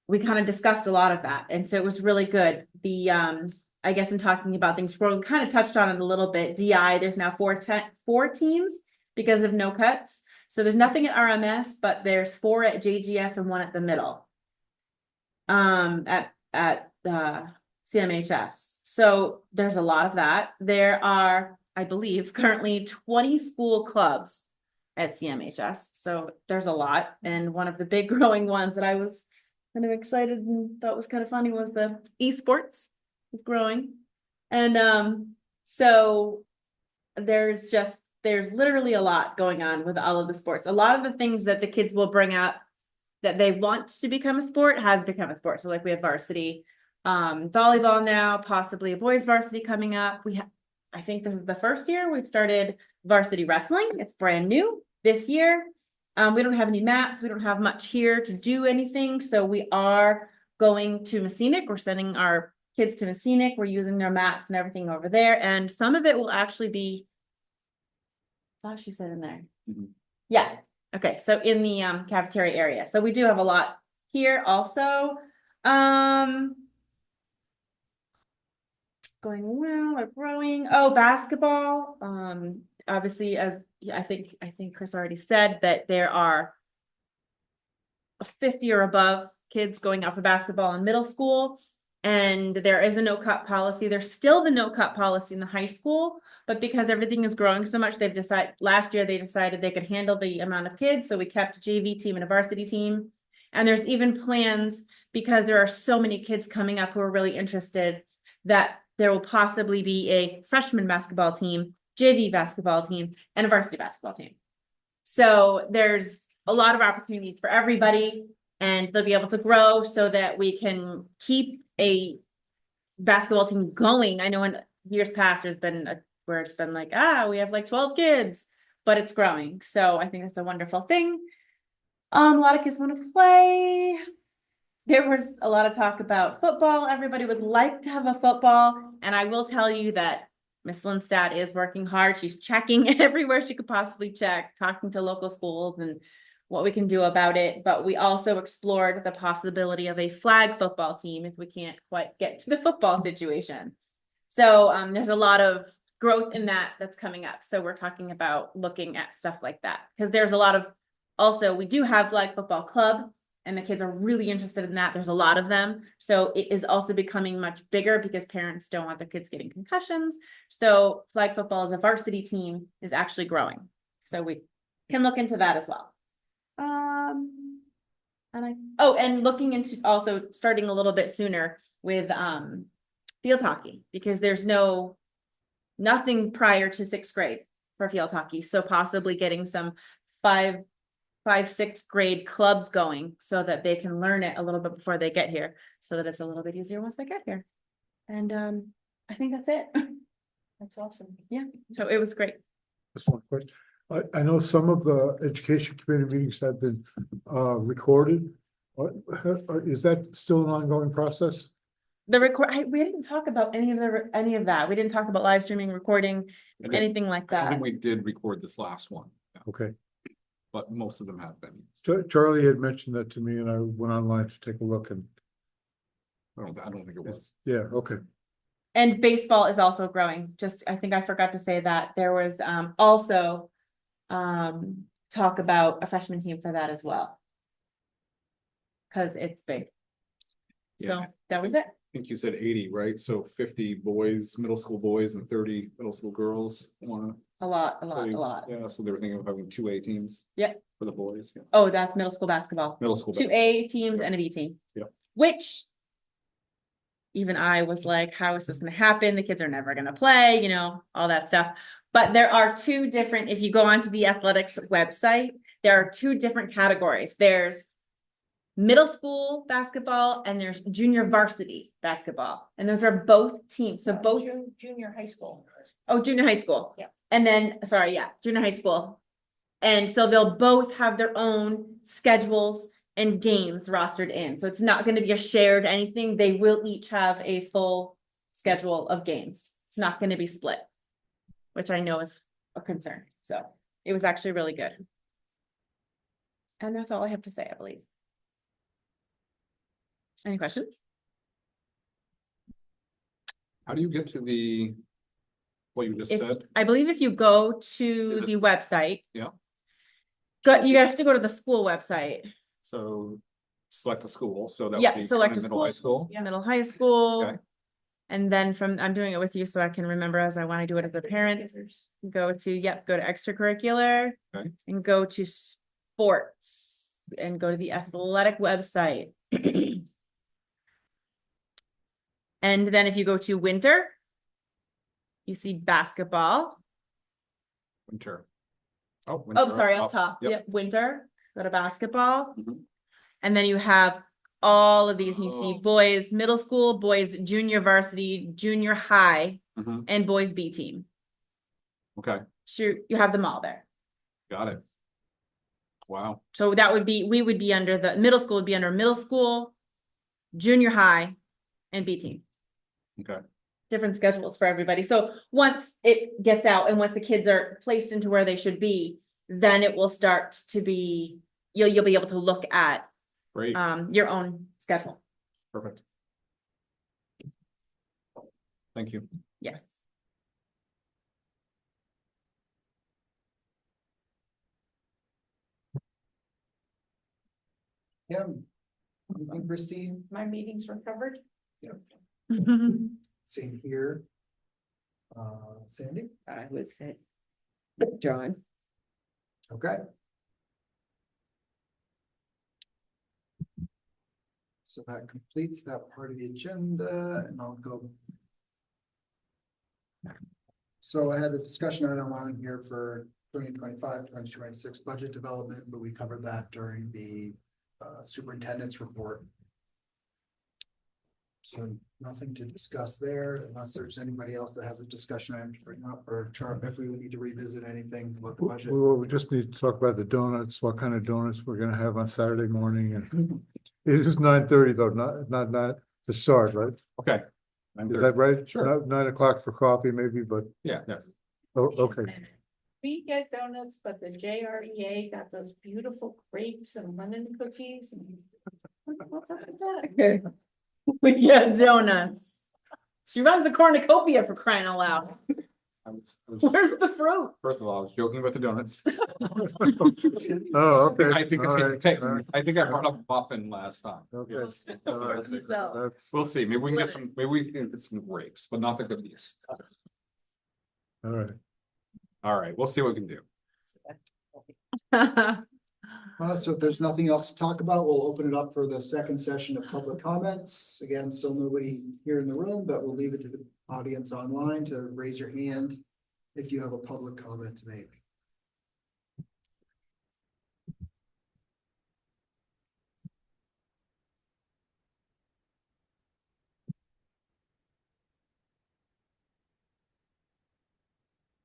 Speaker 4: we kind of discussed a lot of that. And so it was really good. I guess in talking about things, we kind of touched on it a little bit. DI, there's now four teams because of no cuts. So there's nothing at RMS, but there's 4 at JGS and 1 at the middle. At CMHS. So there's a lot of that. There are, I believe, currently 20 school clubs at CMHS. So there's a lot. And one of the big growing ones that I was kind of excited and thought was kind of funny was the esports is growing. And so there's literally a lot going on with all of the sports. A lot of the things that the kids will bring up that they want to become a sport has become a sport. So like we have varsity volleyball now, possibly a boys varsity coming up. I think this is the first year we've started varsity wrestling. It's brand new this year. We don't have any mats. We don't have much here to do anything. So we are going to Messinic. We're sending our kids to Messinic. We're using their mats and everything over there. And some of it will actually be, I thought she said in there.
Speaker 6: Mhm.
Speaker 4: Yeah. Okay. So in the cafeteria area. So we do have a lot here also. Going well, we're growing. Oh, basketball. Obviously, as I think Chris already said that there are 50 or above kids going out for basketball in middle school, and there is a no cut policy. There's still the no cut policy in the high school, but because everything is growing so much, they've decided last year they decided they could handle the amount of kids, so we kept a JV team and a varsity team. And there's even plans because there are so many kids coming up who are really interested that there will possibly be a freshman basketball team, JV basketball team, and a varsity basketball team. So there's a lot of opportunities for everybody, and they'll be able to grow so that we can keep a basketball team going. I know in years past there's been where it's been like, we have like 12 kids, but it's growing. So I think it's a wonderful thing. A lot of kids want to play. There was a lot of talk about football. Everybody would like to have a football. And I will tell you that Miss Lindstad is working hard. She's checking everywhere she could possibly check, talking to local schools and what we can do about it. But we also explored the possibility of a flag football team if we can't quite get to the football situation. So there's a lot of growth in that's coming up. So we're talking about looking at stuff like that because there's a lot of, also we do have flag football club. And the kids are really interested in that. There's a lot of them. So it is also becoming much bigger because parents don't want their kids getting concussions. So flag football as a varsity team is actually growing. So we can look into that as well. And looking into also starting a little bit sooner with field hockey because there's nothing prior to 6th grade for field hockey. So possibly getting some 5th, 6th grade clubs going so that they can learn it a little bit before they get here so that it's a little bit easier once they get here. And I think that's it.
Speaker 5: That's awesome.
Speaker 4: Yeah, so it was great.
Speaker 2: Just one question. I know some of the education committee meetings have been recorded. Is that still an ongoing process?
Speaker 4: The we didn't talk about any of that. We didn't talk about live streaming, recording, anything like
Speaker 6: I
Speaker 4: that.
Speaker 6: think we did record this last one,
Speaker 2: Okay.
Speaker 6: but most of them have been.
Speaker 2: Charlie had mentioned that to me and I went online to take a look and
Speaker 6: I don't think it was.
Speaker 2: yeah, okay.
Speaker 4: And baseball is also growing. I think I forgot to say that there was also talk about a freshman team for that as well. Cause it's big. So
Speaker 6: Yeah.
Speaker 4: that was it.
Speaker 6: I think you said 80, right? So 50 boys, middle school boys and 30 middle school girls wanna.
Speaker 4: A lot.
Speaker 6: Yeah, so they were thinking of having 2A teams.
Speaker 4: Yeah.
Speaker 6: For the boys, yeah.
Speaker 4: Oh, that's middle school basketball.
Speaker 6: Middle school.
Speaker 4: 2A teams and a B team.
Speaker 6: Yep.
Speaker 4: Which even I was like, how is this gonna happen? The kids are never gonna play, all that stuff. But there are 2 different, if you go onto the athletics website, there are 2 different categories. There's middle school basketball and there's junior varsity basketball. And those are both teams. So both
Speaker 5: Junior high school.
Speaker 4: junior high school.
Speaker 5: Yeah.
Speaker 4: And then, junior high school. And so they'll both have their own schedules and games rostered in. So it's not going to be a shared anything. They will each have a full schedule of games. It's not going to be split, which I know is a concern. So it was actually really good. And that's all I have to say, I believe. Any questions?
Speaker 6: How do you get to what you just
Speaker 4: If-
Speaker 6: said?
Speaker 4: I believe if you go
Speaker 6: Is
Speaker 4: to
Speaker 6: it-
Speaker 4: the website.
Speaker 6: Yeah.
Speaker 4: You have to go to the school website.
Speaker 6: So select a school, so that would
Speaker 4: Yeah,
Speaker 6: be
Speaker 4: select a
Speaker 6: middle high school.
Speaker 4: Middle high school.
Speaker 6: Okay.
Speaker 4: And then I'm doing it with you so I can remember as I want to do it as a parent. Go to extracurricular.
Speaker 6: Okay.
Speaker 4: And go to sports and go to the athletic website. And then if you go to winter, you see basketball.
Speaker 6: Winter. Oh,
Speaker 4: Oh,
Speaker 6: winter
Speaker 4: sorry, up top.
Speaker 6: Yep.
Speaker 4: Yep, winter, go to basketball.
Speaker 6: Mhm.
Speaker 4: And then you have all of these, and you see
Speaker 6: Oh.
Speaker 4: boys middle school, boys junior varsity, junior high,
Speaker 6: Mhm.
Speaker 4: and boys B team.
Speaker 6: Okay,
Speaker 4: Shoot, you have them all there.
Speaker 6: got it. Wow,
Speaker 4: So we would be under the middle school would be under middle school, junior high, and B team.
Speaker 6: okay,
Speaker 4: Different schedules for everybody. So once it gets out and once the kids are placed into where they should be, then it will start to be, you'll be able to look at
Speaker 6: great,
Speaker 4: your own schedule.
Speaker 6: perfect. Thank you.
Speaker 4: Yes.
Speaker 1: Yeah. And Christine,
Speaker 5: My meetings were covered.
Speaker 1: same here. Sandy,
Speaker 8: I would say. John,
Speaker 1: okay. So that completes that part of the agenda, and I'll go. So I had a discussion item on here for 2025-2026 budget development, but we covered that during the superintendent's report. So nothing to discuss there unless there's anybody else that has a discussion item to bring up, or chart if we would need to revisit anything about the budget.
Speaker 2: We just need to talk about the donuts, what kind of donuts we're gonna have on Saturday morning, and it is 9:30 though, not the start, right?
Speaker 6: Okay.
Speaker 2: Is that right?
Speaker 6: Sure.
Speaker 2: 9 o'clock for coffee maybe, but,
Speaker 6: Yeah, yeah.
Speaker 2: oh, okay.
Speaker 5: We get donuts, but the JREA got those beautiful crepes and lemon cookies and. What's up with that?
Speaker 4: Yeah, donuts. She runs a cornucopia for crying out loud.
Speaker 6: I was-
Speaker 4: Where's the fruit?
Speaker 6: First of all, I was joking about the donuts.
Speaker 2: Oh, okay.
Speaker 6: I think,
Speaker 2: All right, all right,
Speaker 6: I think I brought up muffin last time.
Speaker 2: Okay.
Speaker 6: Yeah.
Speaker 2: All right.
Speaker 4: So,
Speaker 2: That's,
Speaker 6: We'll see, maybe we can get some grapes, but not the cookies.
Speaker 2: all right.
Speaker 6: All right, we'll see what we can do.
Speaker 1: So if there's nothing else to talk about, we'll open it up for the second session of public comments. Again, still nobody here in the room, but we'll leave it to the audience online to raise your hand if you have a public comment to make.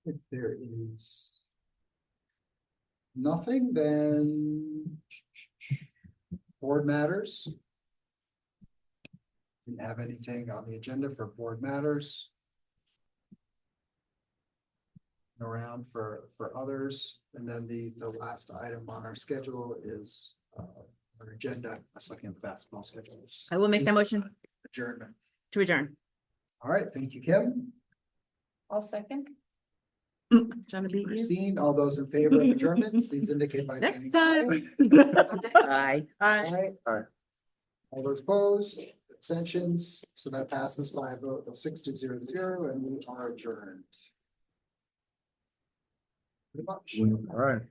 Speaker 1: If there is nothing, then board matters. Didn't have anything on the agenda for board matters. Around for others, and then the last item on our schedule is our agenda. I was looking at the basketball schedule.
Speaker 4: I will make that motion
Speaker 1: Adjournment.
Speaker 4: to adjourn.
Speaker 1: All right, thank you, Kim.
Speaker 5: I'll second.
Speaker 4: Trying to beat you.
Speaker 1: Christine, all those in favor of adjournment, please indicate by
Speaker 4: Next
Speaker 1: saying
Speaker 4: time.
Speaker 8: I.
Speaker 1: aye. Aye. All those opposed, abstentions, so that passes by a vote of 6-0-0, and we are adjourned. Pretty much.
Speaker 2: All right.